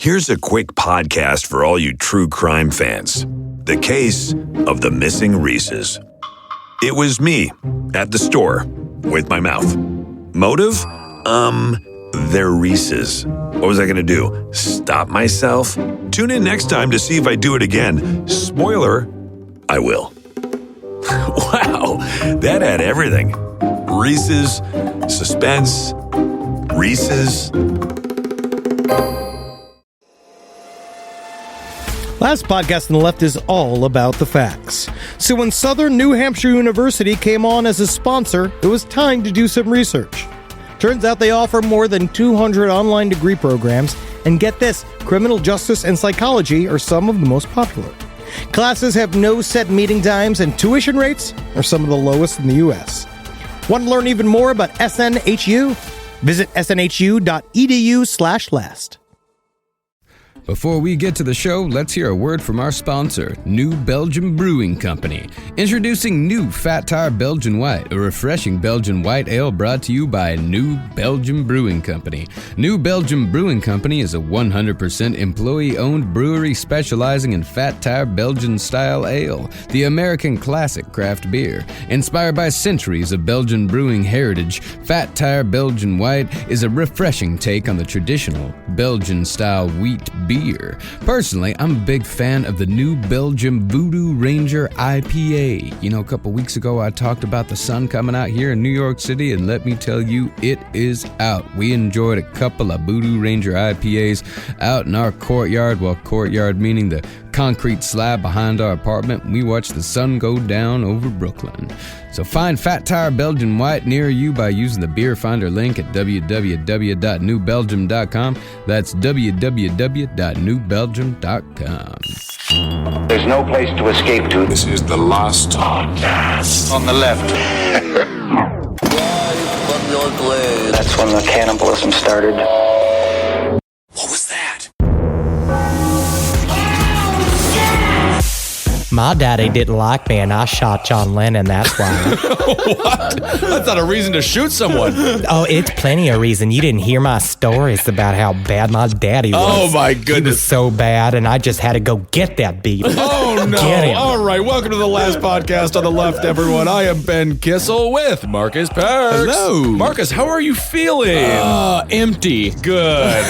Here's a quick podcast for all you true crime fans. The case of the missing Reese's. It was me at the store with my mouth. Motive? They're Reese's. What was I going to do? Stop myself? Tune in next time to see if I do it again. Spoiler, I will. Wow, that had everything. Reese's, suspense, Reese's. Last podcast on the left is all about the facts. So when Southern New Hampshire University came on as a sponsor, it was time to do some research. Turns out they offer more than 200 online degree programs, and get this, criminal justice and psychology are some of the most popular. Classes have no set meeting times, and tuition rates are some of the lowest in the U.S. Want to learn even more about SNHU? Visit snhu.edu/last. Before we get to the show, let's hear a word from our sponsor, New Belgium Brewing Company. Introducing New Fat Tire Belgian White, a refreshing Belgian white ale brought to you by New Belgium Brewing Company. New Belgium Brewing Company is a 100% employee-owned brewery specializing in Fat Tire Belgian-style ale, the American classic craft beer. Inspired by centuries of Belgian brewing heritage, Fat Tire Belgian White is a refreshing take on the traditional Belgian-style wheat beer. Personally, I'm a big fan of the New Belgium Voodoo Ranger IPA. You know, a couple weeks ago I talked about the sun coming out here in New York City, and let me tell you, it is out. We enjoyed a couple of Voodoo Ranger IPAs out in our courtyard, well, courtyard meaning the concrete slab behind our apartment. We watched the sun go down over Brooklyn. So find Fat Tire Belgian White near you by using the Beer Finder link at www.newbelgium.com. That's www.newbelgium.com. There's no place to escape to. This is the last podcast. On the left. That's when the cannibalism started. What was that? My daddy didn't like me, and I shot John Lennon, that's why. What? That's not a reason to shoot someone. Oh, it's plenty of reason. You didn't hear my stories about how bad my daddy was. Oh, my goodness. He was so bad, and I just had to go get that beat. Oh, no. Get him. All right, welcome to the last podcast on the left, everyone. I am Ben Kissel with Marcus Parks. Hello. Marcus, how are you feeling? Empty. Good.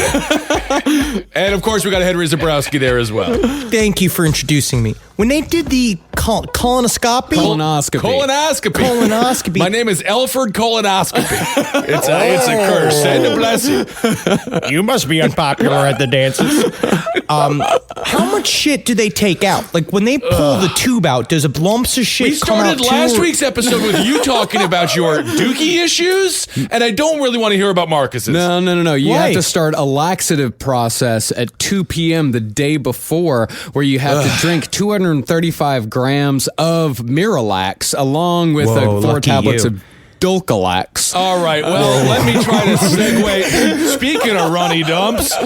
And, of course, we got Henry Zabrowski there as well. Thank you for introducing me. When they did the colonoscopy? Colonoscopy. My name is Elford Colonoscopy. It's a curse and a blessing. You must be unpopular at the dances. How much shit do they take out? Like, when they pull the tube out, does a lumps of shit come out? We started last week's episode with you talking about your dookie issues, and I don't really want to hear about Marcus's. No. You Why? have to start a laxative process at 2 p.m. the day before, where you have to drink 235 grams of Miralax along with 4 tablets of Dulcolax. All right, well, let me try to segue. Speaking of runny dumps,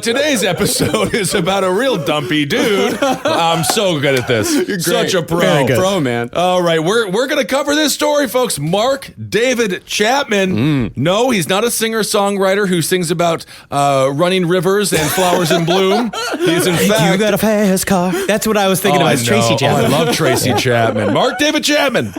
today's episode is about a real dumpy dude. I'm so good at this. You're such a pro. Very good. Pro, man. All right, we're going to cover this story, folks. Mark David Chapman. No, he's not a singer-songwriter who sings about running rivers and flowers in bloom. He's, in fact... You got a fast car. That's what I was thinking about. Tracy Chapman. I love Tracy Chapman. Mark David Chapman.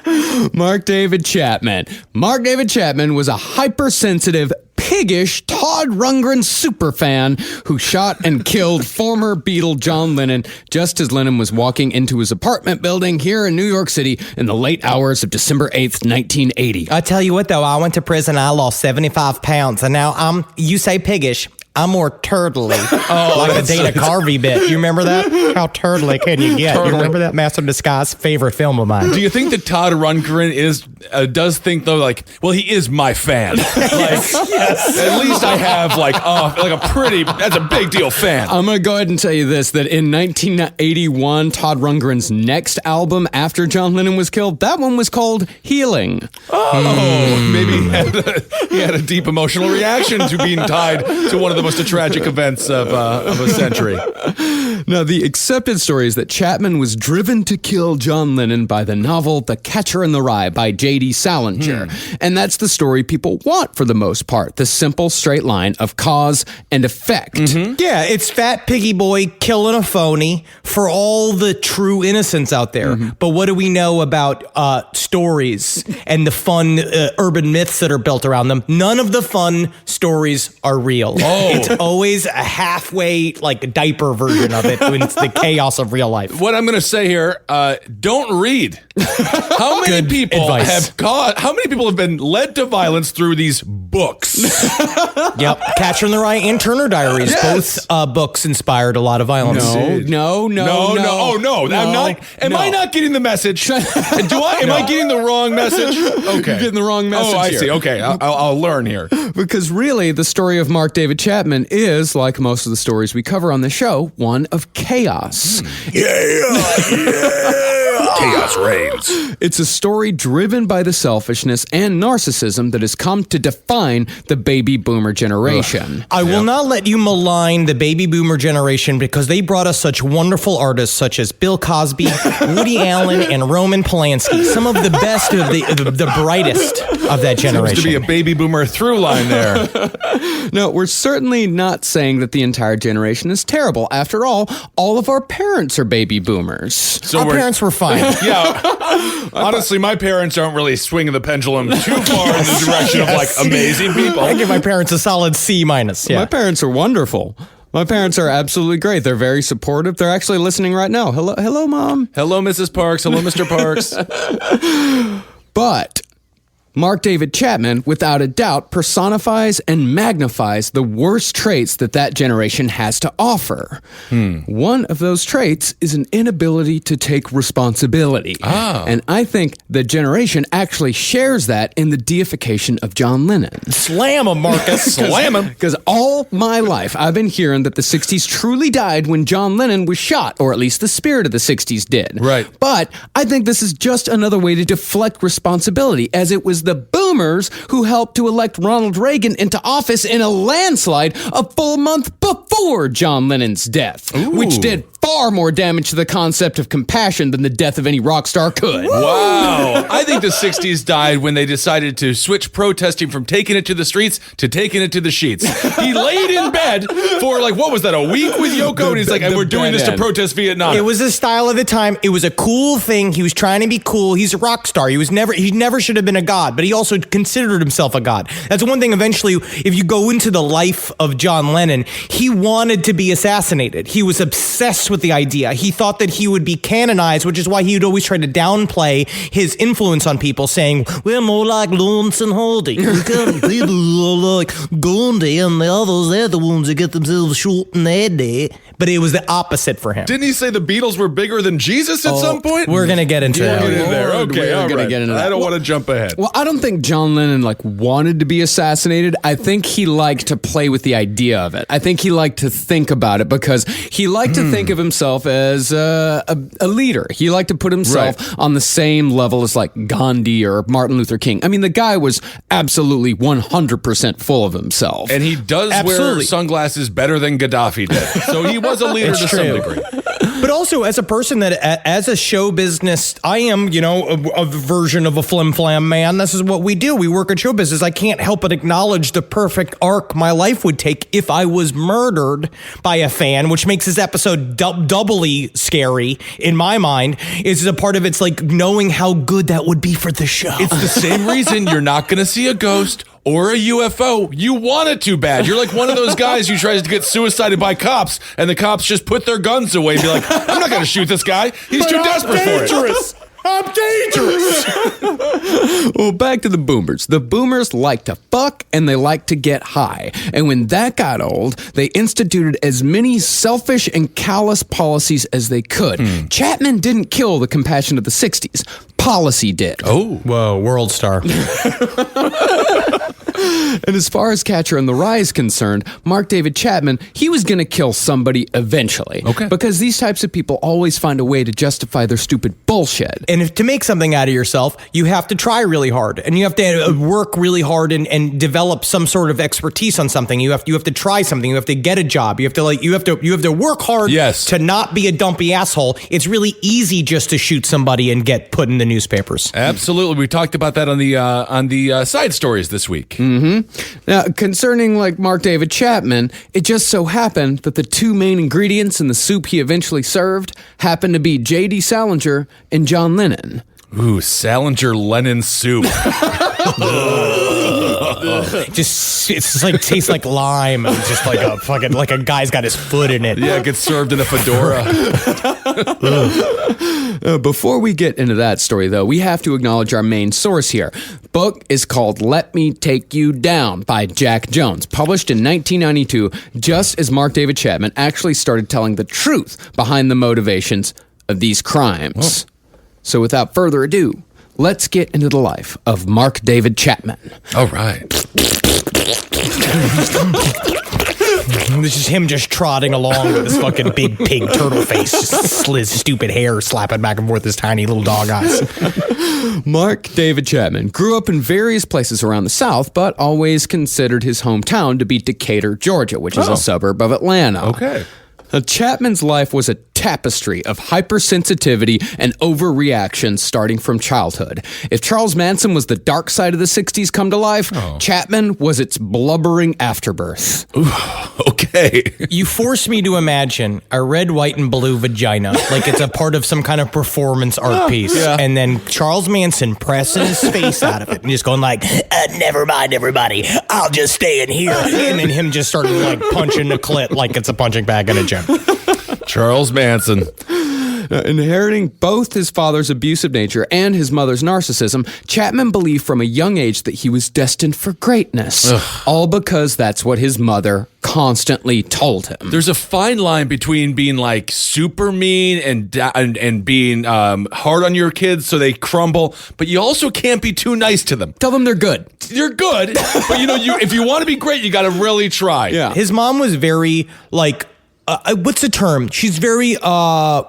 Mark David Chapman. Mark David Chapman was a hypersensitive, piggish Todd Rundgren superfan who shot and killed former Beatle John Lennon just as Lennon was walking into his apartment building here in New York City in the late hours of December 8th, 1980. I tell you what, though, I went to prison, I lost 75 pounds, and now you say piggish. I'm more turtly, like the Dana Carvey bit. You remember that? How turtly can you get? You remember that? Master of Disguise, favorite film of mine. Do you think that Todd Rundgren does think though, like, well, he is my fan? Like, yes. At least I have that's a big deal fan. I'm gonna go ahead and tell you this: that in 1981, Todd Rundgren's next album after John Lennon was killed, that one was called Healing. Oh, maybe he had a deep emotional reaction to being tied to one of the most tragic events of a century. Now, the accepted story is that Chapman was driven to kill John Lennon by the novel The Catcher in the Rye by J.D. Salinger. And that's the story people want for the most part, the simple straight line of cause and effect. Yeah, it's Fat Piggy Boy killing a phony for all the true innocents out there. But what do we know about stories and the fun urban myths that are built around them? None of the fun stories are real. It's always a halfway, like, diaper version of it when it's the chaos of real life. What I'm going to say here, don't read. How many people have been led to violence through these books? Yep, Catcher in the Rye and Turner Diaries, both books inspired a lot of violence. No. I'm not. Am I not getting the message? Am I getting the wrong message? Okay, You're getting the wrong message. Oh, I here. see. Okay, I'll learn here. Because really, the story of Mark David Chapman is, like most of the stories we cover on the show, one of chaos. Chaos reigns. It's a story driven by the selfishness and narcissism that has come to define the baby boomer generation. I will not let you malign the baby boomer generation because they brought us such wonderful artists such as Bill Cosby, Woody Allen, and Roman Polanski. Some of the best of the brightest of that generation. Seems to be a baby boomer through line there. No, we're certainly not saying that the entire generation is terrible. After all of our parents are baby boomers. So Our parents were fine. Yeah. Honestly, my parents aren't really swinging the pendulum too far in the direction of like amazing people. I give my parents a solid C-. Yeah. My parents are wonderful. My parents are absolutely great. They're very supportive. They're actually listening right now. Hello, Mom. Hello, Mrs. Parks. Hello, Mr. Parks. But Mark David Chapman, without a doubt, personifies and magnifies the worst traits that generation has to offer. One of those traits is an inability to take responsibility. And I think the generation actually shares that in the deification of John Lennon. Slam him, Marcus. Slam him. Because all my life, I've been hearing that the 60s truly died when John Lennon was shot, or at least the spirit of the 60s did. Right. But I think this is just another way to deflect responsibility, as it was the boomers who helped to elect Ronald Reagan into office in a landslide a full month before John Lennon's death, which did far more damage to the concept of compassion than the death of any rock star could. Wow. I think the 60s died when they decided to switch protesting from taking it to the streets to taking it to the sheets. He laid in bed for like, what was that, a week with Yoko? And he's like, and we're doing this to protest Vietnam. It was the style of the time. It was a cool thing. He was trying to be cool. He's a rock star. He never should have been a god, but he also considered himself a god. That's one thing. Eventually, if you go into the life of John Lennon, he wanted to be assassinated. He was obsessed with the idea. He thought that he would be canonized, which is why he would always try to downplay his influence on people, saying, we're more like Lawrence and Hardy. We got people who are like Gandhi, and the others, they're the ones who get themselves shot in the head there. But it was the opposite for him. Didn't he say the Beatles were bigger than Jesus at some point? We're going to get into that. Get into there. Okay, We're all gonna right. get into that. I don't want to jump ahead. Well, I don't think John Lennon wanted to be assassinated. I think he liked to play with the idea of it. I think he liked to think about it because he liked to think of himself as a leader. He liked to put himself on the same level as like Gandhi or Martin Luther King. I mean, the guy was absolutely 100% full of himself. And he does wear sunglasses better than Gaddafi did. So he was a leader to some degree. But also, as a person that, as a show business, I am, a version of a flim-flam man. This is what we do. We work at show business. I can't help but acknowledge the perfect arc my life would take if I was murdered by a fan, which makes this episode doubly scary in my mind. Is a part of it's like knowing how good that would be for the show. It's the same reason you're not going to see a ghost or a UFO. You want it too bad. You're like one of those guys who tries to get suicided by cops, and the cops just put their guns away and be like, I'm not going to shoot this guy. He's too desperate for it. I'm dangerous. Well, back to the boomers. The boomers like to fuck and they like to get high. And when that got old, they instituted as many selfish and callous policies as they could. Chapman didn't kill the compassion of the 60s. Policy did. Oh. Whoa, world star. And as far as Catcher in the Rye is concerned, Mark David Chapman, he was going to kill somebody eventually. Okay. Because these types of people always find a way to justify their stupid bullshit. And if to make something out of yourself, you have to try really hard, and you have to work really hard and develop some sort of expertise on something. You have to try something. You have to get a job. You have to work hard to not be a dumpy asshole. It's really easy just to shoot somebody and get put in the newspapers. Absolutely. We talked about that on the side stories this week. Mm-hmm. Now, concerning like Mark David Chapman, it just so happened that the two main ingredients in the soup he eventually served happened to be J.D. Salinger and John Lennon. Ooh, Salinger Lennon soup. It's like tastes like lime. It's just like a guy's got his foot in it. Yeah, it gets served in a fedora. Before we get into that story, though, we have to acknowledge our main source here. Book is called Let Me Take You Down by Jack Jones, published in 1992, just as Mark David Chapman actually started telling the truth behind the motivations of these crimes. Whoa. So without further ado, let's get into the life of Mark David Chapman. All right. This is him just trotting along with his fucking big pig turtle face, just his stupid hair slapping back and forth his tiny little dog eyes. Mark David Chapman grew up in various places around the South, but always considered his hometown to be Decatur, Georgia, which is a suburb of Atlanta. Okay. Chapman's life was a tapestry of hypersensitivity and overreaction starting from childhood. If Charles Manson was the dark side of the 60s come to life, Chapman was its blubbering afterbirth. Ooh, okay. You force me to imagine a red, white, and blue vagina like it's a part of some kind of performance art piece. Yeah. And then Charles Manson pressing his face out of it and just going like, never mind, everybody. I'll just stay in here. And then him just starting like punching the clit like it's a punching bag in a gym. Charles Manson. Inheriting both his father's abusive nature and his mother's narcissism, Chapman believed from a young age that he was destined for greatness. All because that's what his mother constantly told him. There's a fine line between being like super mean and being hard on your kids so they crumble, but you also can't be too nice to them. Tell them they're good. You're good, but if you want to be great, you got to really try. Yeah. His mom was very like, what's the term? She's very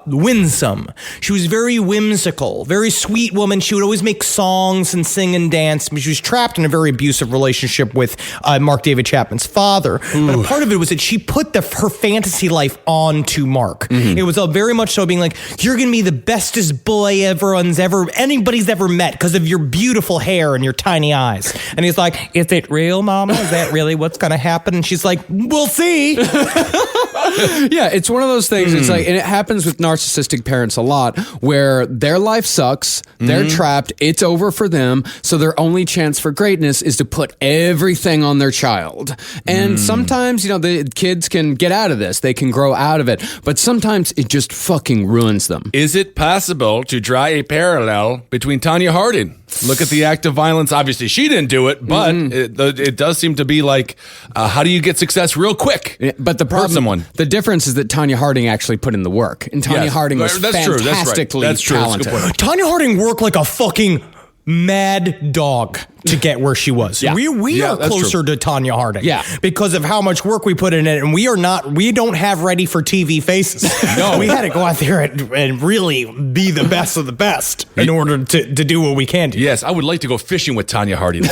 winsome. She was very whimsical, very sweet woman. She would always make songs and sing and dance. She was trapped in a very abusive relationship with Mark David Chapman's father. Ooh. But a part of it was that she put her fantasy life onto Mark. Mm-hmm. It was very much so being like, you're going to be the bestest boy anybody's ever met because of your beautiful hair and your tiny eyes. And he's like, is it real, Mama? Is that really what's going to happen? And she's like, we'll see. Yeah, it's one of those things. It's like, and it happens with narcissistic parents a lot, where their life sucks, they're trapped, it's over for them, so their only chance for greatness is to put everything on their child. And sometimes, the kids can get out of this, they can grow out of it, but sometimes it just fucking ruins them. Is it possible to draw a parallel between Tonya Harding? Look at the act of violence. Obviously, she didn't do it, but it does seem to be like, how do you get success real quick? Yeah, but the problem, the difference is that Tonya Harding actually put in the work, and Tonya Harding was fantastically talented. Tonya Harding worked like a fucking mad dog to get where she was. Yeah. We are closer to Tonya Harding. Yeah. Because of how much work we put in it, and we don't have ready for TV faces. No. We had to go out there and really be the best of the best in order to do what we can do. Yes, I would like to go fishing with Tonya Harding.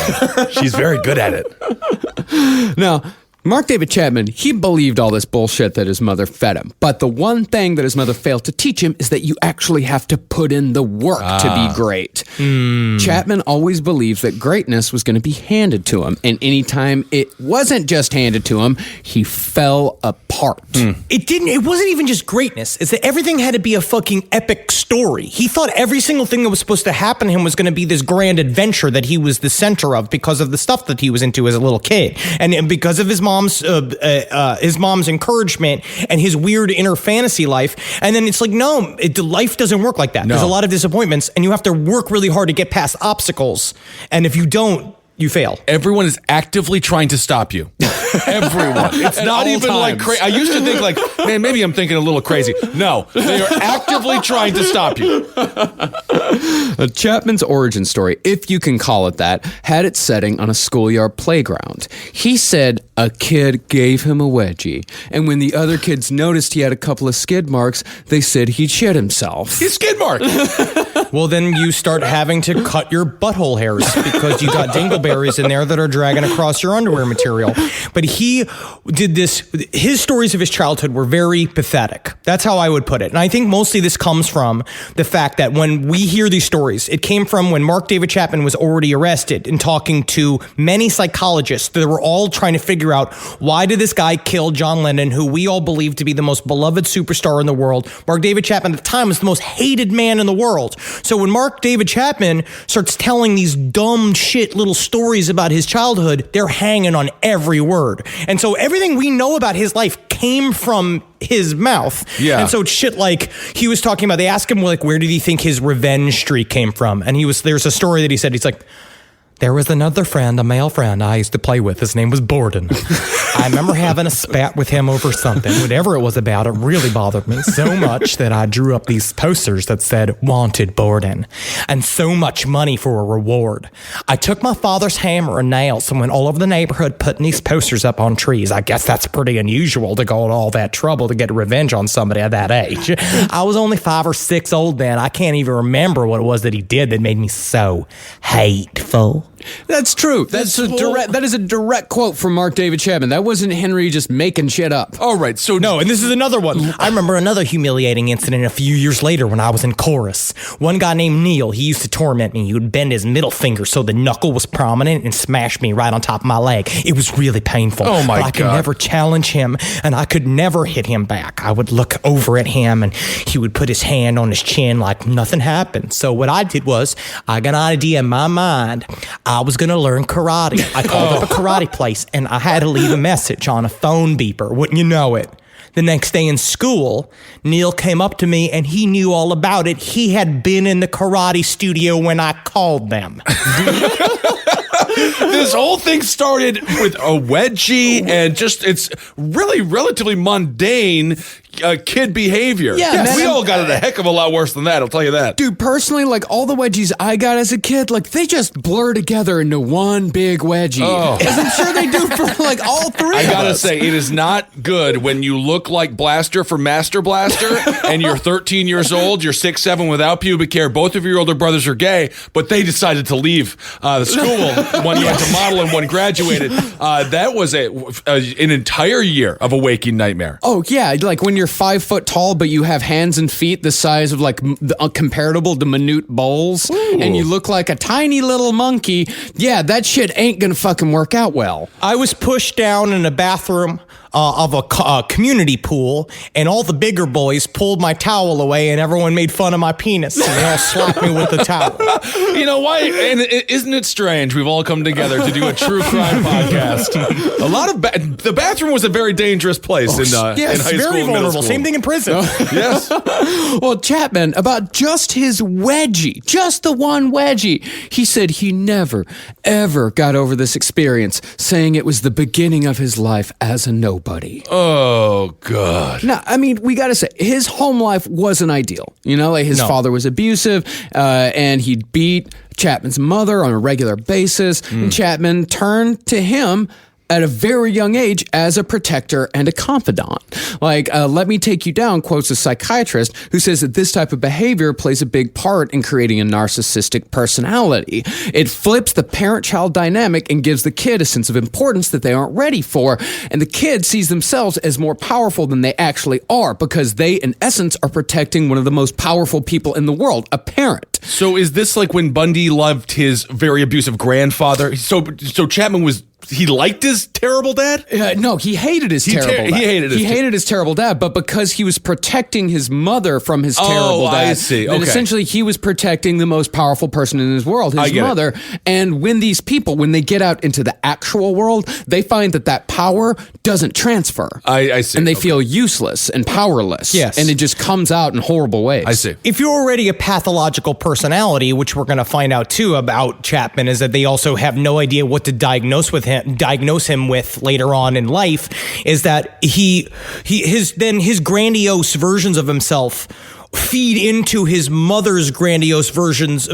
She's very good at it. Now, Mark David Chapman, he believed all this bullshit that his mother fed him. But the one thing that his mother failed to teach him is that you actually have to put in the work to be great. Chapman always believed that greatness was going to be handed to him. And anytime it wasn't just handed to him, he fell apart. It wasn't even just greatness. It's that everything had to be a fucking epic story. He thought every single thing that was supposed to happen to him was going to be this grand adventure that he was the center of because of the stuff that he was into as a little kid. And because of his mom's encouragement and his weird inner fantasy life. And then it's like, no, life doesn't work like that. No. There's a lot of disappointments and you have to work really hard to get past obstacles. And if you don't, you fail. Everyone is actively trying to stop you. Everyone. It's not even like crazy. I used to think like, man, maybe I'm thinking a little crazy. No, they are actively trying to stop you. Chapman's origin story, if you can call it that, had its setting on a schoolyard playground. He said a kid gave him a wedgie, and when the other kids noticed he had a couple of skid marks, they said he'd shit himself. He's skid mark. Well, then you start having to cut your butthole hairs because you got dingleberries in there that are dragging across your underwear material. But he did this. His stories of his childhood were very pathetic. That's how I would put it. And I think mostly this comes from the fact that when we hear these stories, it came from when Mark David Chapman was already arrested and talking to many psychologists that were all trying to figure out, why did this guy kill John Lennon, who we all believe to be the most beloved superstar in the world? Mark David Chapman at the time was the most hated man in the world. So when Mark David Chapman starts telling these dumb shit little stories about his childhood, they're hanging on every word. And so everything we know about his life came from his mouth. Yeah. And so it's shit like he was talking about, they asked him like, where did he think his revenge streak came from? And there's a story that he said, he's like, there was another friend, a male friend I used to play with. His name was Borden. I remember having a spat with him over something. Whatever it was about, it really bothered me so much that I drew up these posters that said, wanted Borden, and so much money for a reward. I took my father's hammer and nails and went all over the neighborhood putting these posters up on trees. I guess that's pretty unusual to go to all that trouble to get revenge on somebody at that age. I was only 5 or 6 old then. I can't even remember what it was that he did that made me so hateful. That's true. That is a direct quote from Mark David Chapman. That wasn't Henry just making shit up. All right, so no, and this is another one. I remember another humiliating incident a few years later when I was in chorus. One guy named Neil, he used to torment me. He would bend his middle finger so the knuckle was prominent and smash me right on top of my leg. It was really painful. Oh my God. I could never challenge him, and I could never hit him back. I would look over at him, and he would put his hand on his chin like nothing happened. So what I did was, I got an idea in my mind. I was going to learn karate. I called up a karate place, and I had to leave a message on a phone beeper. Wouldn't you know it? The next day in school, Neil came up to me, and he knew all about it. He had been in the karate studio when I called them. This whole thing started with a wedgie, and just it's really relatively mundane kid behavior. Yeah, man, we all got it a heck of a lot worse than that, I'll tell you that. Dude, personally, like all the wedgies I got as a kid, like they just blur together into one big wedgie. As I'm sure they do for like all three I of gotta us. say, it is not good when you look like Blaster from Master Blaster and you're 13 years old, you're 6'7" without pubic hair, both of your older brothers are gay, but they decided to leave the school. One went to model and one graduated. That was an entire year of a waking nightmare. Oh yeah, like when you're 5 foot tall, but you have hands and feet the size of like comparable to minute bowls, and you look like a tiny little monkey. Yeah, that shit ain't gonna fucking work out well. I was pushed down in a bathroom of a community pool, and all the bigger boys pulled my towel away, and everyone made fun of my penis, and they all slapped me with the towel. You know why? And isn't it strange? We've all come together to do a true crime podcast. A lot of the bathroom was a very dangerous place in high Yes, school. very and middle vulnerable. school. Same thing in prison. Yes. Well, Chapman, about just his wedgie, just the one wedgie, he said he never, ever got over this experience, saying it was the beginning of his life as a nobody. Oh, God. Now, I mean, we gotta say, his home life wasn't ideal. You know, like his father was abusive, and he beat Chapman's mother on a regular basis, and Chapman turned to him at a very young age as a protector and a confidant. Like, let me take you down, quotes a psychiatrist who says that this type of behavior plays a big part in creating a narcissistic personality. It flips the parent-child dynamic and gives the kid a sense of importance that they aren't ready for, and the kid sees themselves as more powerful than they actually are because they, in essence, are protecting one of the most powerful people in the world, a parent. So is this like when Bundy loved his very abusive grandfather? So Chapman he liked his terrible dad? No, he hated his terrible dad. He hated his terrible dad, but because he was protecting his mother from his terrible dad, I see. then Okay. essentially he was protecting the most powerful person in his world, his mother. And when these people, when they get out into the actual world, they find that power doesn't transfer. I see. And they feel useless and powerless. Yes. And it just comes out in horrible ways. I see. If you're already a pathological person, personality, which we're going to find out too about Chapman, is that they also have no idea what to diagnose him with later on in life, is that his grandiose versions of himself feed into his mother's grandiose visions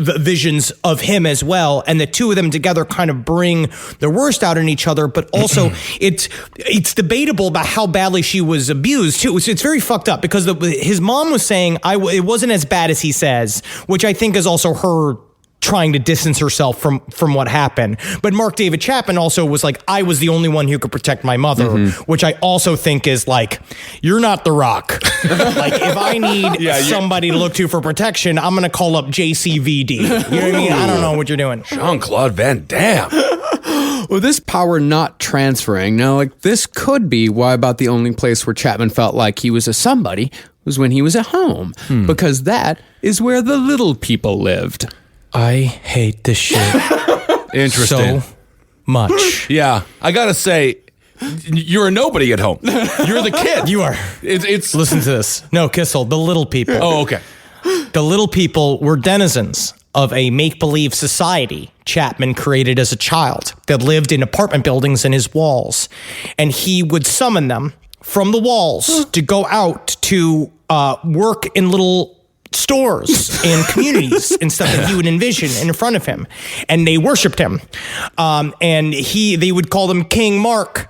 of him as well, and the two of them together kind of bring the worst out in each other. But also, it's debatable about how badly she was abused too. It's very fucked up because his mom was saying it wasn't as bad as he says, which I think is also her trying to distance herself from what happened. But Mark David Chapman also was like, I was the only one who could protect my mother, which I also think is like, you're not The Rock. Like, if I need somebody to look to for protection, I'm going to call up JCVD. You know what I mean? I don't know what you're doing. Jean-Claude Van Damme. Well, this power not transferring, now, like, this could be why about the only place where Chapman felt like he was a somebody was when he was at home, because that is where the little people lived. I hate this shit. Interesting. So much. Yeah, I gotta say, you're a nobody at home. You're the kid. You are. It's Listen to this. No, Kissel, the little people. Oh, okay. The little people were denizens of a make-believe society Chapman created as a child that lived in apartment buildings in his walls. And he would summon them from the walls to go out to work in little stores and communities and stuff that he would envision in front of him, and they worshipped him, and they would call him King Mark,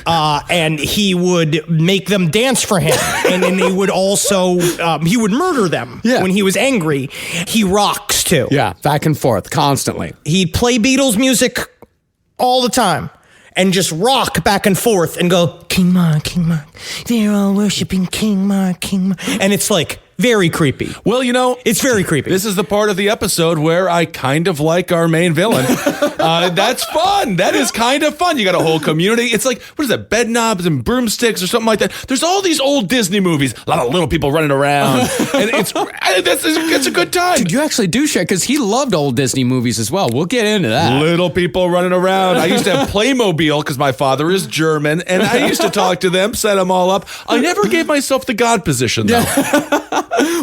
and he would make them dance for him, and then they would also he would murder them when he was angry. He rocks too, Back and forth constantly. He'd play Beatles music all the time and just rock back and forth and go, King Mark, they're all worshiping King Mark, and it's like very creepy. Well, it's very creepy. This is the part of the episode where I kind of like our main villain. That's fun. That is kind of fun. You got a whole community. It's like, what is that, bed knobs and broomsticks or something like that. There's all these old Disney movies, a lot of little people running around, and it's a good time. Dude, you actually do shit, because he loved old Disney movies as well. We'll get into that. Little people running around. I used to have Playmobil because my father is German, and I used to talk to them, set them all up. I never gave myself the God position, though.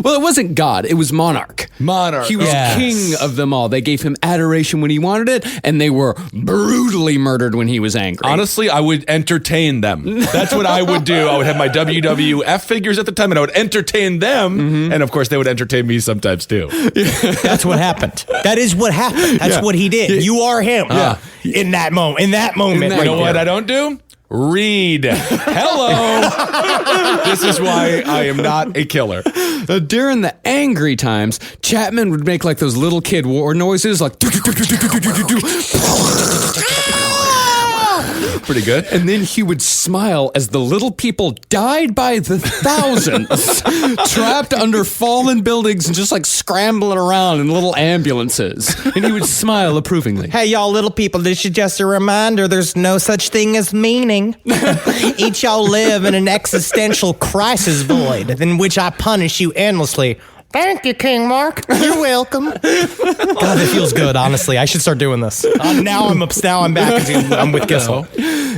Well, it wasn't God. It was monarch. He was king of them all. They gave him adoration when he wanted it, and they were brutally murdered when he was angry. Honestly, I would entertain them. That's what I would do. I would have my WWF figures at the time, and I would entertain them. And, of course, they would entertain me sometimes, too. That's what happened. That is what happened. That's what he did. You are him in that moment. You know what I don't do? Read. Hello. This is why I am not a killer. During the angry times, Chapman would make like those little kid war noises, like pretty good. And then he would smile as the little people died by the thousands, trapped under fallen buildings and just like scrambling around in little ambulances. And he would smile approvingly. Hey, y'all little people, this is just a reminder there's no such thing as meaning. Each y'all live in an existential crisis void in which I punish you endlessly. Thank you, King Mark. You're welcome. God, it feels good, honestly. I should start doing this. Now I'm back. I'm with Kissel.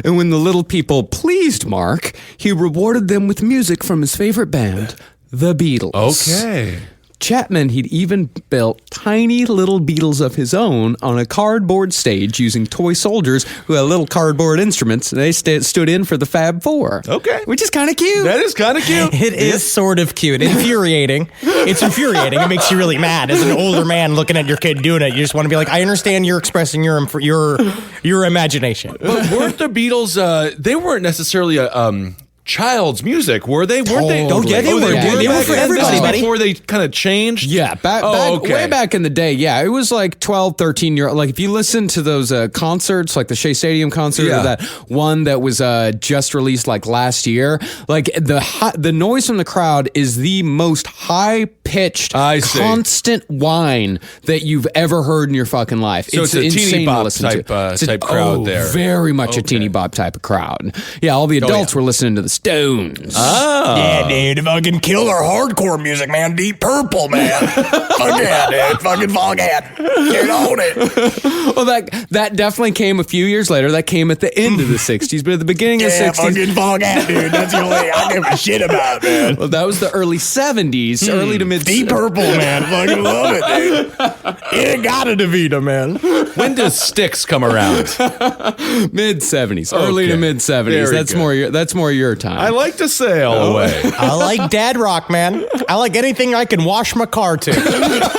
And when the little people pleased Mark, he rewarded them with music from his favorite band, the Beatles. Okay. Chapman, he'd even built tiny little Beatles of his own on a cardboard stage using toy soldiers who had little cardboard instruments. They stood in for the Fab Four. Okay. Which is kind of cute. That is kind of cute. It is sort of cute. Infuriating. It's infuriating. It makes you really mad as an older man looking at your kid doing it. You just want to be like, I understand you're expressing your imagination. But weren't the Beatles, they weren't necessarily a... child's music, were they? Weren't they? Oh, yeah, they were. They were for everybody, buddy. Before they kind of changed? Yeah, way back in the day, it was like 12, 13-year-old. Like, if you listen to those concerts, like the Shea Stadium concert, or that one that was just released like last year, like the noise from the crowd is the most high-pitched, constant whine that you've ever heard in your fucking life. So it's a teeny bop type crowd there. Very much a teeny bop type of crowd. Yeah, all the adults were listening to the Stones. Oh. Yeah, dude. Fucking killer hardcore music, man. Deep Purple, man. Fuck yeah, dude. Fucking Foghat. Get on it. Well, that definitely came a few years later. That came at the end of the 60s, but at the beginning of the 60s. Fucking Foghat, dude. That's the only thing I give a shit about, man. Well, that was the early 70s, early to mid Deep Purple, man. Fucking love it, dude. You got a DeVita, man. When does Styx come around? Mid 70s, early to Okay. mid 70s. Very That's good. more your time. I like to sail away. I like dad rock, man. I like anything I can wash my car to.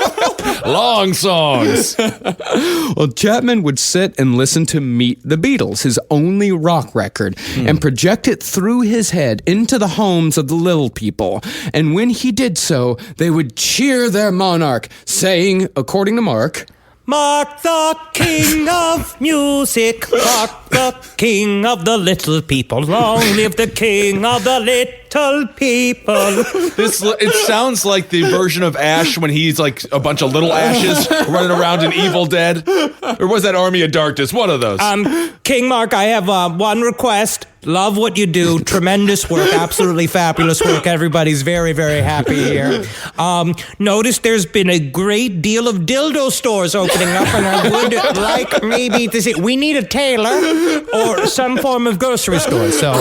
Long songs. Well, Chapman would sit and listen to Meet the Beatles, his only rock record, and project it through his head into the homes of the little people. And when he did so, they would cheer their monarch, saying, according to Mark, Mark the king of music, Mark the king of the little people. Long live the king of the little people. It sounds like the version of Ash when he's like a bunch of little ashes running around in Evil Dead. Or was that Army of Darkness? One of those. King Mark, I have one request. Love what you do. Tremendous work. Absolutely fabulous work. Everybody's very, very happy here. Notice there's been a great deal of dildo stores opening up, and I would like maybe to see. We need a tailor or some form of grocery store. So.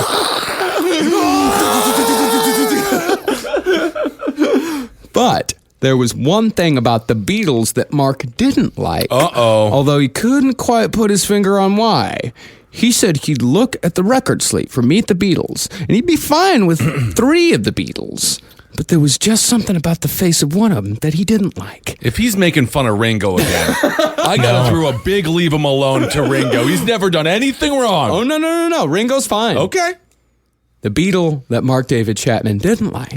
but there was one thing about the Beatles that Mark didn't like. Uh-oh. Although he couldn't quite put his finger on why. He said he'd look at the record slate for Meet the Beatles, and he'd be fine with 3 of the Beatles. But there was just something about the face of one of them that he didn't like. If he's making fun of Ringo again, I gotta throw a big leave him alone to Ringo. He's never done anything wrong. Oh, no. Ringo's fine. Okay. The Beatle that Mark David Chapman didn't like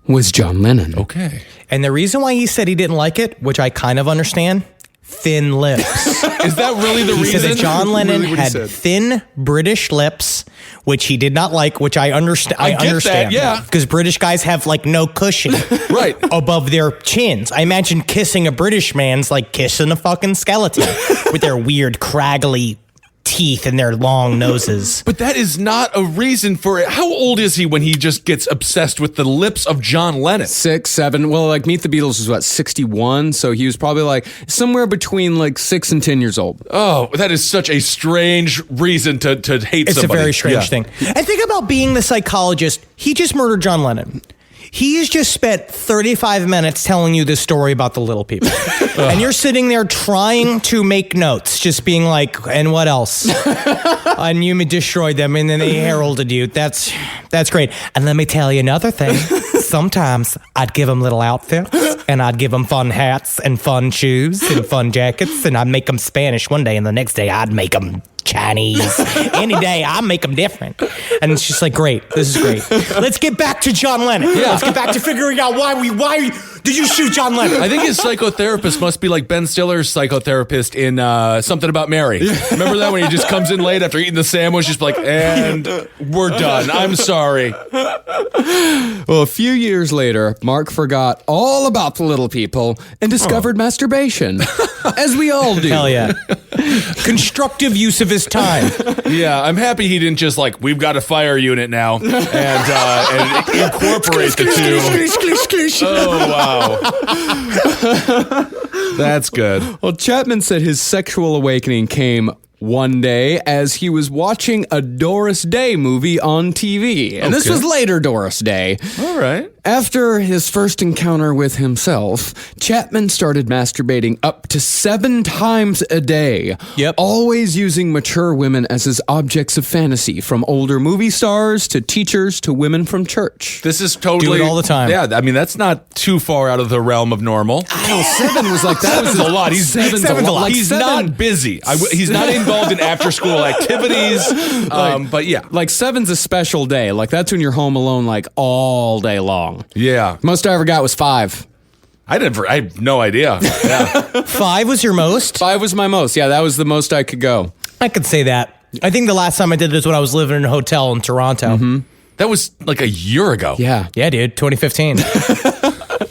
was John Lennon. Okay. And the reason why he said he didn't like it, which I kind of understand, thin lips. Is that really the He reason? said that John Lennon Really what he had said. thin British lips, which he did not like, which I understand. I get that, understand, yeah. because British guys have like no cushion Right. above their chins. I imagine kissing a British man's like kissing a fucking skeleton with their weird craggly teeth and their long noses. But that is not a reason for it. How old is he when he just gets obsessed with the lips of John Lennon? 6, 7. Well, like Meet the Beatles was what, 61? So he was probably like somewhere between like 6 and 10 years old. Oh, that is such a strange reason to hate It's somebody. a very strange Yeah. thing. And think about being the psychologist. He just murdered John Lennon. He's just spent 35 minutes telling you this story about the little people. And you're sitting there trying to make notes, just being like, and what else? And you destroyed them, and then they heralded you. That's great. And let me tell you another thing. Sometimes I'd give them little outfits, and I'd give them fun hats and fun shoes and fun jackets, and I'd make them Spanish one day, and the next day I'd make them Chinese. Any day, I make them different. And it's just like, great. This is great. Let's get back to John Lennon. Yeah. Let's get back to figuring out why did you shoot John Lennon? I think his psychotherapist must be like Ben Stiller's psychotherapist in Something About Mary. Remember that when he just comes in late after eating the sandwich, just like, and we're done. I'm sorry. Well, a few years later, Mark forgot all about the little people and discovered masturbation, as we all do. Hell yeah. Constructive use of his time. Yeah, I'm happy he didn't just like, we've got a fire unit now and incorporate the two. Oh, wow. That's good. Well, Chapman said his sexual awakening came one day as he was watching a Doris Day movie on TV. And this Okay. was later Doris Day. All right. After his first encounter with himself, Chapman started masturbating up to 7 times a day. Yep. Always using mature women as his objects of fantasy, from older movie stars to teachers to women from church. This is totally... Do it all the time. Yeah, I mean, that's not too far out of the realm of normal. Oh, 7 was like that. Seven's a lot. Seven's a lot. Like He's 7 not busy. He's not involved in after-school activities. But yeah. Like 7's a special day. Like that's when you're home alone like all day long. Yeah. Most I ever got was 5. I have no idea. Yeah. 5 was your most? 5 was my most. Yeah, that was the most I could go. I could say that. I think the last time I did this when I was living in a hotel in Toronto. That was like a year ago. Yeah. Yeah, dude. 2015.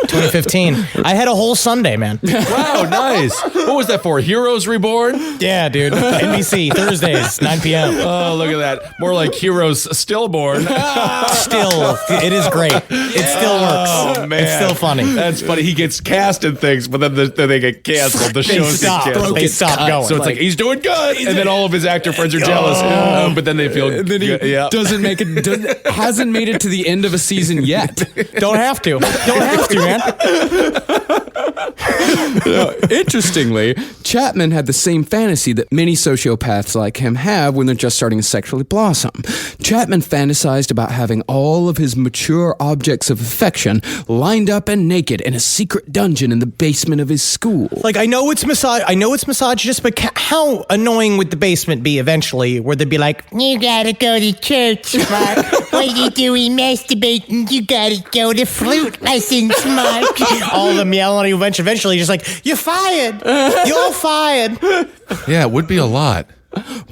2015. I had a whole Sunday, man. Wow, nice. What was that for? Heroes Reborn? Yeah, dude. NBC, Thursdays, 9 p.m. Oh, look at that. More like Heroes Stillborn. Still, it is great. It still works. Oh, man. It's still funny. That's funny. He gets cast in things, but then they get canceled. The They shows get stop. canceled. They stop going. So it's like, he's doing good. And then all of his actor friends are jealous. But then they feel And then he good. Yeah. hasn't made it to the end of a season yet. Don't have to. Don't have to, man. man. Interestingly, Chapman had the same fantasy that many sociopaths like him have when they're just starting to sexually blossom. Chapman fantasized about having all of his mature objects of affection lined up and naked in a secret dungeon in the basement of his school. Like, I know it's misogynist, but how annoying would the basement be eventually, where they'd be like, You gotta go to church, Mark. What are you doing masturbating? You gotta go to flute lessons, Mark. all of them yelling at you eventually, just like, you're fired. You're fired. Yeah, it would be a lot.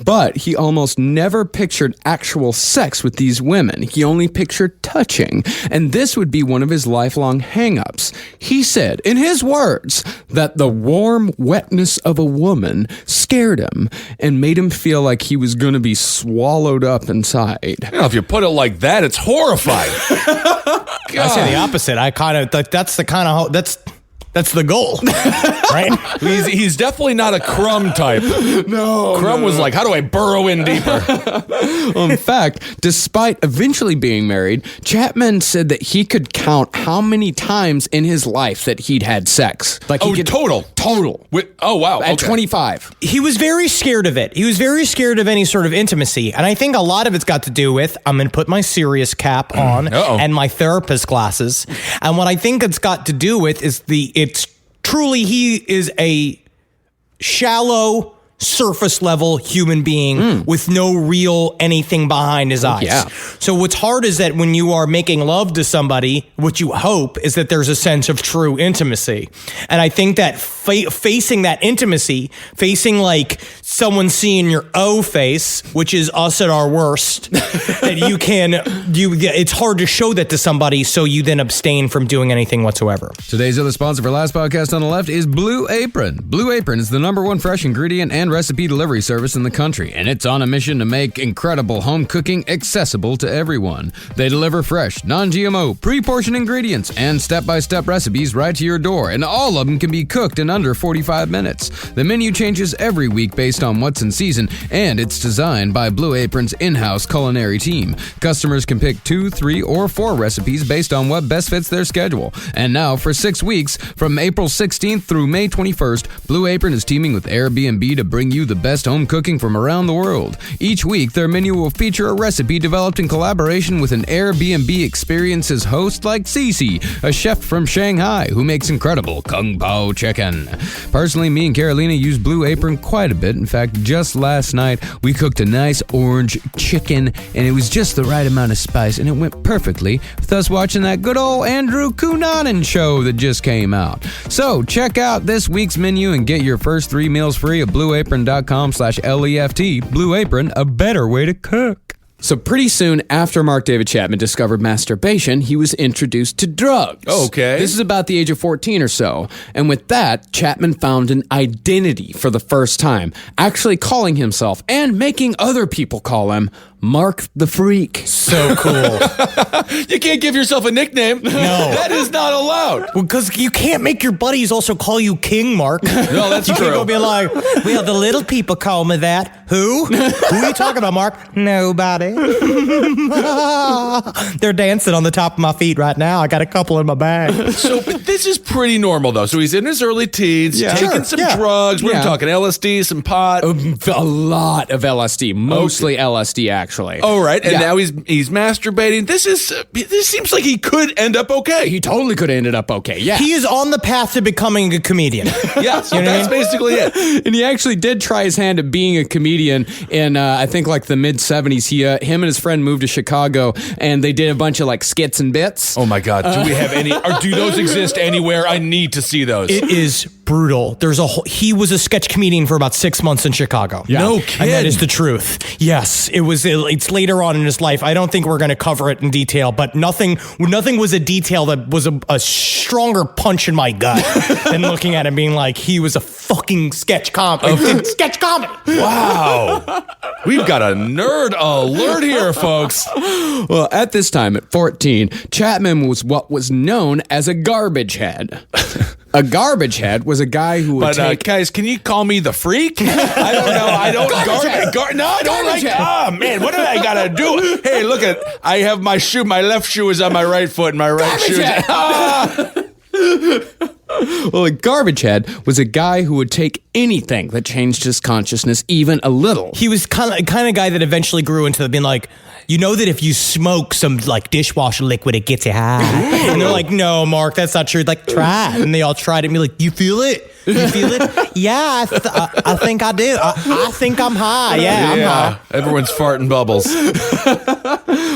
But he almost never pictured actual sex with these women. He only pictured touching, and this would be one of his lifelong hang-ups. He said, in his words, that the warm wetness of a woman scared him and made him feel like he was going to be swallowed up inside. You know, if you put it like that, it's horrifying. I say the opposite. I kind of, that's the kind of, that's the goal, right? He's definitely not a Crumb type. No. Crumb was like, how do I burrow in deeper? In fact, despite eventually being married, Chapman said that he could count how many times in his life that he'd had sex. Like total. Oh, wow. At 25. He was very scared of it. He was very scared of any sort of intimacy. And I think a lot of it's got to do with, I'm going to put my serious cap on and my therapist glasses. And what I think it's got to do with is he is a shallow, surface level human being with no real anything behind his eyes. Yeah. So what's hard is that when you are making love to somebody, what you hope is that there's a sense of true intimacy. And I think that facing that intimacy, facing like someone seeing your O face, which is us at our worst, that it's hard to show that to somebody, so you then abstain from doing anything whatsoever. Today's other sponsor for Last Podcast on the Left is Blue Apron. Blue Apron is the #1 fresh ingredient and recipe delivery service in the country, and it's on a mission to make incredible home cooking accessible to everyone. They deliver fresh, non-GMO, pre-portioned ingredients and step-by-step recipes right to your door, and all of them can be cooked in under 45 minutes. The menu changes every week based on what's in season, and it's designed by Blue Apron's in-house culinary team. Customers can pick 2, 3, or 4 recipes based on what best fits their schedule. And now, for 6 weeks, from April 16th through May 21st, Blue Apron is teaming with Airbnb to bring you the best home cooking from around the world. Each week, their menu will feature a recipe developed in collaboration with an Airbnb Experiences host like Cece, a chef from Shanghai who makes incredible Kung Pao chicken. Personally, me and Carolina use Blue Apron quite a bit. In fact, just last night, we cooked a nice orange chicken, and it was just the right amount of spice, and it went perfectly with us watching that good old Andrew Cunanan show that just came out. So, check out this week's menu and get your first 3 meals free at blueapron.com/LEFT. Blue Apron, a better way to cook. So pretty soon after Mark David Chapman discovered masturbation, he was introduced to drugs. Okay. This is about the age of 14 or so. And with that, Chapman found an identity for the first time, actually calling himself and making other people call him Mark the Freak. So cool. You can't give yourself a nickname. No. That is not allowed. Because you can't make your buddies also call you King Mark. No, that's you true. You can't go be like, well, the little people call me that. Who? Who are you talking about, Mark? Nobody. They're dancing on the top of my feet right now. I got a couple in my bag. So this is pretty normal, though. So he's in his early teens, taking some drugs. We're talking LSD, some pot. A lot of LSD, mostly LSD, actually. Oh, right. And now he's masturbating. This seems like he could end up okay. He totally could have ended up okay, yeah. He is on the path to becoming a comedian. Yes, that's basically it. And he actually did try his hand at being a comedian in, I think, like the mid-'70s. Him and his friend moved to Chicago, and they did a bunch of, like, skits and bits. Oh, my God. Do we have any, or do those exist anywhere? I need to see those. It is brutal. He was a sketch comedian for about 6 months in Chicago. Yeah. No kidding. And that is the truth. Yes, it's later on in his life. I don't think we're going to cover it in detail, but nothing was a detail that was a stronger punch in my gut than looking at him being like, he was a fucking sketch comedy. Sketch comedy. Wow. We've got a nerd alert here, folks. Well, at this time, at 14, Chapman was what was known as a garbage head. A garbage head was a guy who would take... guys, can you call me the Freak? I don't know. I don't... No, I don't like... Oh, man, what do I got to do? Hey, look I have my shoe. My left shoe is on my right foot, and my right shoe is... Well, a garbage head was a guy who would take anything that changed his consciousness even a little. He was kind of guy that eventually grew into being like, you know that if you smoke some like dishwasher liquid, it gets you high. And they're like, no, Mark, that's not true. Like, try it. And they all tried it and be like, you feel it? You feel it? Yeah, I think I do. I think I'm high. Yeah, I'm high. Everyone's farting bubbles.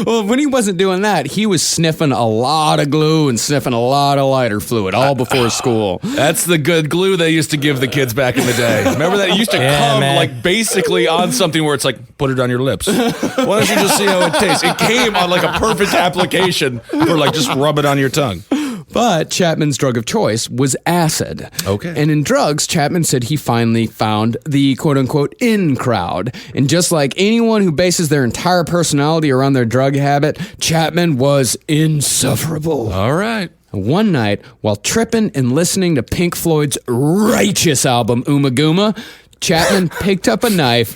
Well, when he wasn't doing that, he was sniffing a lot of glue and sniffing a lot of lighter fluid all before school. That's the good glue they used to give the kids back in the day. Remember that? It used to come like basically on something where it's like, put it on your lips. Why don't you just see how it tastes? It came on like a perfect application for like just rub it on your tongue. But Chapman's drug of choice was acid. Okay. And in drugs, Chapman said he finally found the quote-unquote in crowd. And just like anyone who bases their entire personality around their drug habit, Chapman was insufferable. All right. One night, while tripping and listening to Pink Floyd's righteous album, Uma Gooma, Chapman picked up a knife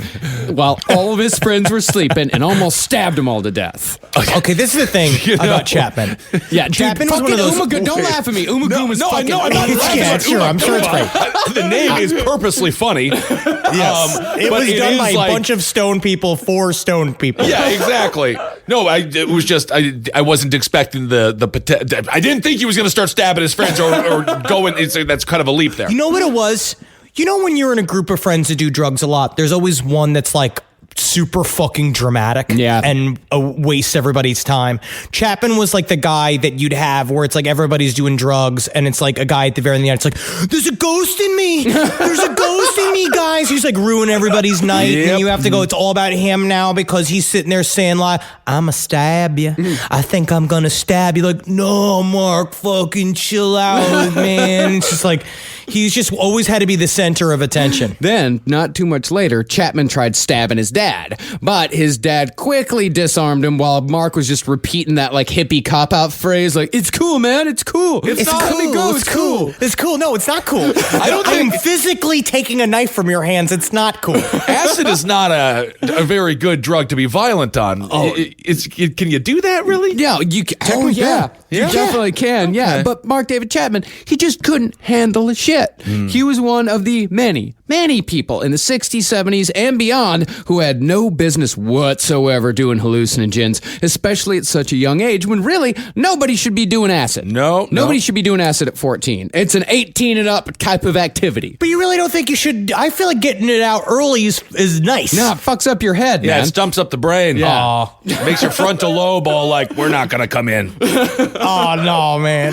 while all of his friends were sleeping and almost stabbed them all to death. Okay, this is the thing about Chapman. Yeah, Chapman was one of those. Don't laugh at me. Uma Gooma's fucking... No, I'm not laughing Yeah, at sure, I'm sure it's great. The name is purposely funny. Yes. It was done by a bunch of stone people for stone people. Yeah, exactly. No, it was just I wasn't expecting the I didn't think he was going to start stabbing his friends or going. That's kind of a leap there. You know what it was? You know when you're in a group of friends that do drugs a lot, there's always one that's like super fucking dramatic and wastes everybody's time. Chapman was like the guy that you'd have where it's like everybody's doing drugs and it's like a guy at the very end, it's like, there's a ghost in me. There's a ghost in me, guys. He's like ruin everybody's night. And you have to go, it's all about him now because he's sitting there saying like, I'ma stab you. I think I'm gonna stab you. Like, no, Mark, fucking chill out, man. It's just like, he's just always had to be the center of attention. Then, not too much later, Chapman tried stabbing his dad, but his dad quickly disarmed him while Mark was just repeating that like hippie cop-out phrase like, it's cool, man, it's cool. It's cool. It's cool. It's cool. No, it's not cool. I'm physically taking a knife from your hands. It's not cool. Acid is not a very good drug to be violent on. Can you do that, really? Yeah, you can. Oh, yeah. You definitely can, yeah. But Mark David Chapman, he just couldn't handle his shit. He was one of the many people in the 60s, 70s, and beyond who had no business whatsoever doing hallucinogens, especially at such a young age when really nobody should be doing acid. Nobody should be doing acid at 14. It's an 18 and up type of activity. But you really don't think you should? I feel like getting it out early is nice. No, it fucks up your head, man. Yeah, it stumps up the brain. Yeah. Makes your frontal lobe all like, we're not going to come in. Oh, no, man.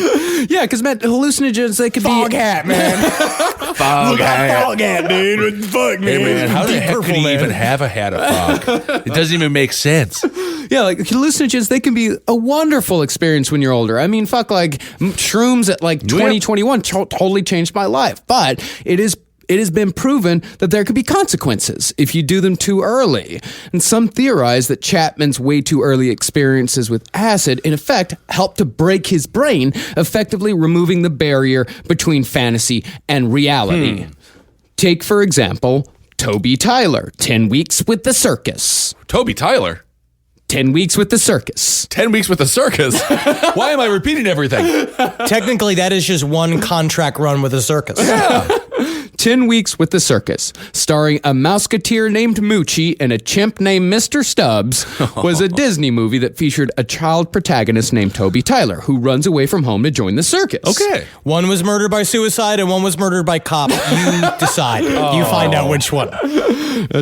Yeah, because hallucinogens, they could Fog be... hat, man. Fog hat. Fog hat, dude. What the fuck, man? Hey, man, how the heck could he even have a hat of fog? It doesn't even make sense. Yeah, like hallucinogens, they can be a wonderful experience when you're older. I mean, fuck, like shrooms at like 2021 totally changed my life. But it has been proven that there could be consequences if you do them too early. And some theorize that Chapman's way too early experiences with acid, in effect, helped to break his brain, effectively removing the barrier between fantasy and reality. Take, for example, Toby Tyler, 10 weeks with the circus. Toby Tyler? 10 weeks with the circus. 10 weeks with the circus? Why am I repeating everything? Technically, that is just one contract run with a circus. Yeah. 10 Weeks with the Circus, starring a mouseketeer named Moochie and a chimp named Mr. Stubbs, was a Disney movie that featured a child protagonist named Toby Tyler, who runs away from home to join the circus. Okay. One was murdered by suicide and one was murdered by cop. You decide. You find out which one.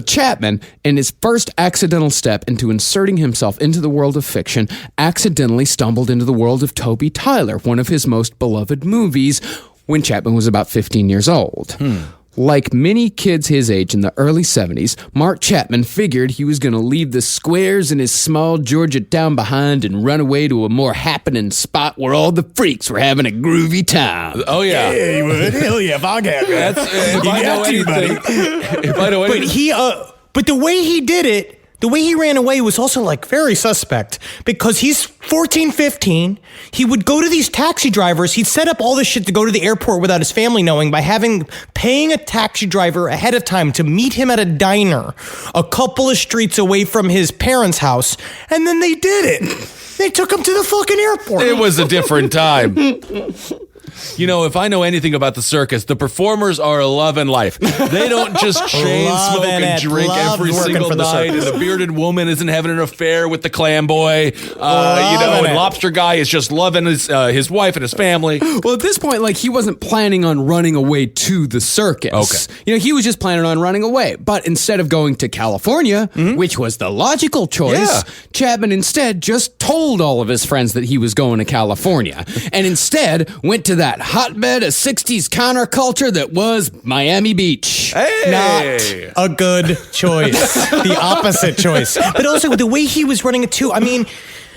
Chapman, in his first accidental step into inserting himself into the world of fiction, accidentally stumbled into the world of Toby Tyler, one of his most beloved movies, when Chapman was about 15 years old. Like many kids his age in the early 70s, Mark Chapman figured he was going to leave the squares in his small Georgia town behind and run away to a more happening spot where all the freaks were having a groovy time. Oh, yeah. Yeah, you would. Hell yeah, Fog hat. If I know anything. But the way he did it, the way he ran away was also like very suspect because he's 14, 15. He would go to these taxi drivers. He'd set up all this shit to go to the airport without his family knowing by paying a taxi driver ahead of time to meet him at a diner a couple of streets away from his parents' house. And then they did it. They took him to the fucking airport. It was a different time. if I know anything about the circus, the performers are loving life. They don't just chain smoke and drink every single night. And the bearded woman isn't having an affair with the clam boy. And Lobster Guy is just loving his wife and his family. Well, at this point, like, he wasn't planning on running away to the circus. Okay. He was just planning on running away. But instead of going to California, which was the logical choice, Chapman instead just told all of his friends that he was going to California. And instead went to that hotbed of 60s counterculture that was Miami Beach. Hey! Not a good choice. The opposite choice. But also, the way he was running it too, I mean...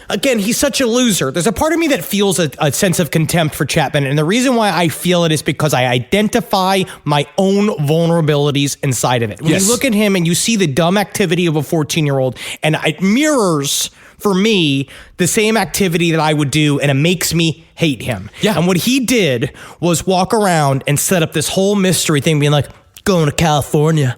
Again, he's such a loser. There's a part of me that feels a sense of contempt for Chapman. And the reason why I feel it is because I identify my own vulnerabilities inside of it. When you look at him and you see the dumb activity of a 14-year-old, and it mirrors, for me, the same activity that I would do, and it makes me hate him. Yeah. And what he did was walk around and set up this whole mystery thing, being like, going to California.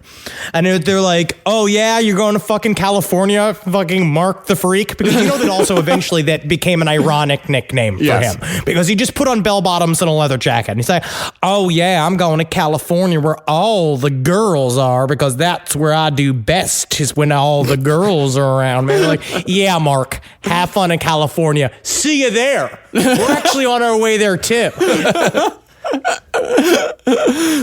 And they're like, oh yeah, you're going to fucking California, fucking Mark the Freak? Because that also eventually that became an ironic nickname for him. Because he just put on bell bottoms and a leather jacket. And he's like, oh yeah, I'm going to California where all the girls are, because that's where I do best, is when all the girls are around. Man, like, yeah, Mark, have fun in California. See you there. We're actually on our way there too.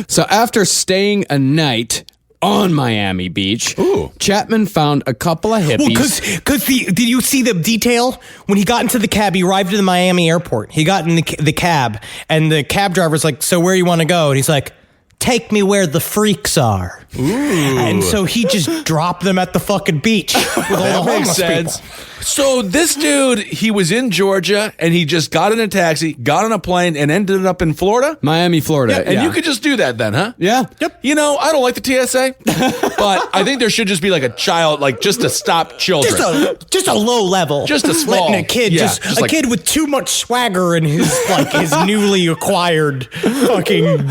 So after staying a night on Miami Beach, Chapman found a couple of hippies. Well, did you see the detail? When he got into the cab, he arrived at the Miami airport. He got in the cab, and the cab driver's like, so where you want to go? And he's like, take me where the freaks are. Ooh. And so he just dropped them at the fucking beach with all the homeless people. So this dude, he was in Georgia, and he just got in a taxi, got on a plane, and ended up in Florida? Miami, Florida. And you could just do that then, huh? Yeah. Yep. I don't like the TSA, but I think there should just be like a child, like just to stop children. Just a low level. Just a small. Letting a kid, a kid with too much swagger in his his newly acquired fucking,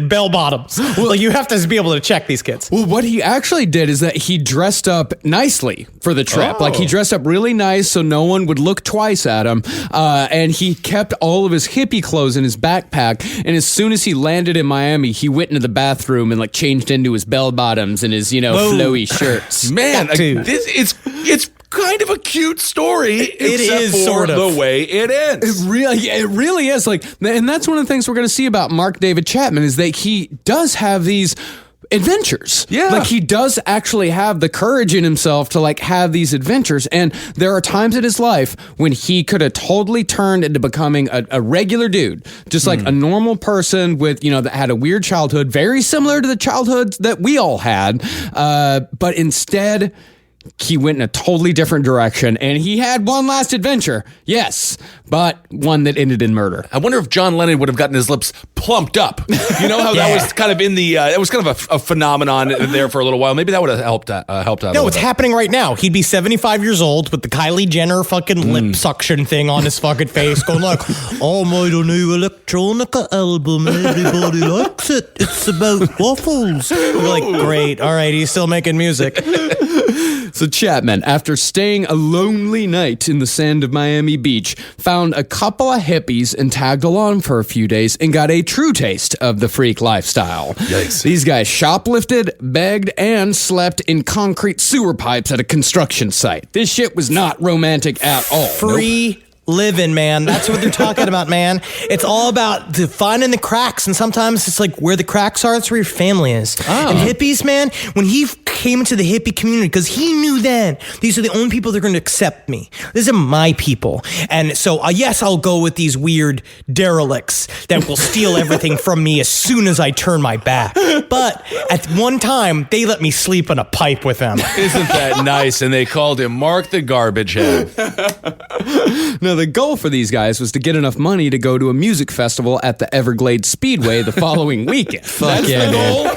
bell bottoms. Well, you have to be able to check these kids. Well, what he actually did is that he dressed up nicely for the trip. Oh. Like, he dressed up really nice so no one would look twice at him. And he kept all of his hippie clothes in his backpack. And as soon as he landed in Miami, he went into the bathroom and changed into his bell bottoms and his, flowy shirts. Man, it's kind of a cute story. It is for sort of the way it ends. It really is. And that's one of the things we're going to see about Mark David Chapman, is that he does have these adventures. Yeah. He does actually have the courage in himself to have these adventures. And there are times in his life when he could have totally turned into becoming a regular dude, just like a normal person with, that had a weird childhood, very similar to the childhoods that we all had. But instead, he went in a totally different direction, and he had one last adventure, yes, but one that ended in murder. I wonder if John Lennon would have gotten his lips plumped up. You know how that was kind of in the, it was kind of a phenomenon there for a little while. Maybe that would have helped out. No, it's happening right now. He'd be 75 years old with the Kylie Jenner fucking lip suction thing on his fucking face, going like, I made a new electronica album. Everybody likes it. It's about waffles. We're like, great. All right, he's still making music. So Chapman, after staying a lonely night in the sand of Miami Beach, found a couple of hippies and tagged along for a few days and got a true taste of the freak lifestyle. Yikes. These guys shoplifted, begged, and slept in concrete sewer pipes at a construction site. This shit was not romantic at all. Free living, man. That's what they're talking about, man. It's all about finding the cracks, and sometimes it's like where the cracks are, that's where your family is. Oh. And hippies, man, when he came into the hippie community, because he knew then these are the only people that are going to accept me. These are my people. And so, yes, I'll go with these weird derelicts that will steal everything from me as soon as I turn my back. But at one time, they let me sleep in a pipe with them. Isn't that nice? And they called him Mark the Garbage Head. Now, the goal for these guys was to get enough money to go to a music festival at the Everglades Speedway the following weekend. That's the goal?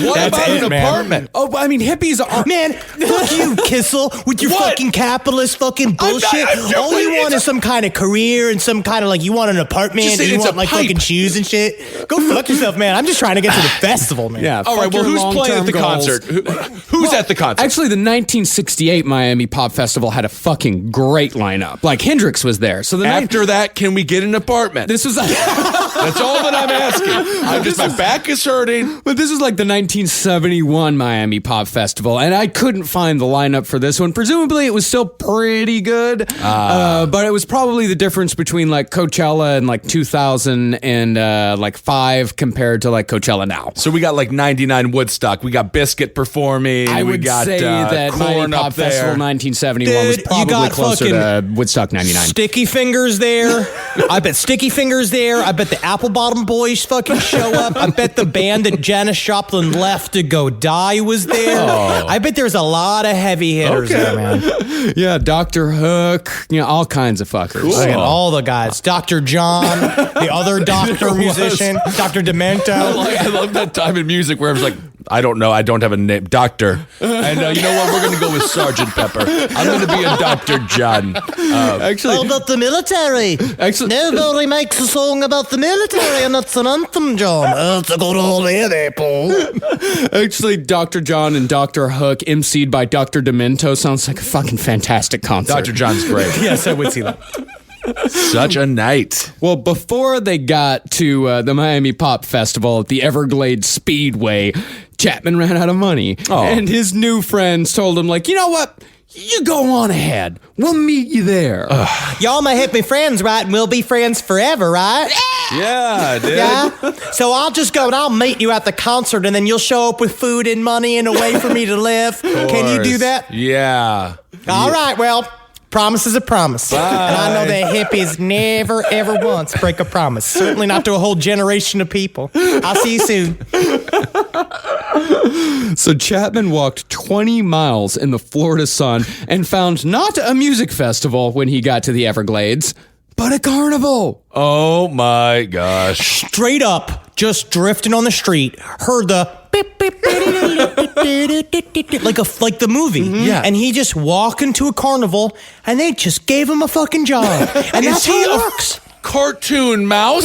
What about an apartment? Oh, I mean, hippies are... Man, fuck you, Kissel, with your fucking capitalist fucking bullshit. All you want is some kind of career and some kind of, like, you want an apartment and you want, like, fucking shoes and shit. Go fuck yourself, man. I'm just trying to get to the festival, man. Yeah. All right, well, who's playing at the concert? Who's at the concert? Actually, the 1968 Miami Pop Festival had a fucking great lineup. Like, Hendrix was there. So After that, can we get an apartment? This was... That's all that I'm asking. My back is hurting. But this is like the 1971 Miami Pop Festival, and I couldn't find the lineup for this one. Presumably, it was still pretty good, but it was probably the difference between like Coachella and like 2000 and like 5 compared to like Coachella now. So we got like 99 Woodstock. We got Biscuit performing. I would say that Miami Pop Festival 1971 was probably closer to Woodstock 99. Sticky Fingers there. I bet Sticky Fingers there. I bet the Apple Bottom Boys fucking show up. I bet the band that Janis Joplin left to go die was there. I bet there's a lot of heavy hitters there, man. Yeah, Dr. Hook, all kinds of fuckers. Cool. All the guys. Dr. John, the other doctor musician, Dr. Demento. I love that time in music where I was like, I don't know. I don't have a name. Doctor. And you know what? We're going to go with Sergeant Pepper. I'm going to be a Dr. John. Actually, about the military. Actually, nobody makes a song about the military, and that's an anthem, John. It's a good old people. Actually, Dr. John and Dr. Hook, emceed by Dr. Demento, sounds like a fucking fantastic concert. Dr. John's great. Yes, I would see that. Such a night. Well, before they got to the Miami Pop Festival at the Everglades Speedway, Chapman ran out of money. And his new friends told him, like, you know what? You go on ahead. We'll meet you there. Y'all my hippie friends, right? And we'll be friends forever, right? Yeah, dude. Yeah? So I'll just go and I'll meet you at the concert, and then you'll show up with food and money and a way for me to live. Can you do that? Yeah. All right, well... Promise is a promise. Bye. And I know that hippies never, ever once break a promise. Certainly not to a whole generation of people. I'll see you soon. So Chapman walked 20 miles in the Florida sun and found not a music festival when he got to the Everglades, but a carnival. Oh my gosh. Straight up, just drifting on the street, heard the beep, beep, like the movie. Yeah. And he just walked into a carnival and they just gave him a fucking job. And that's how it works. Cartoon mouse?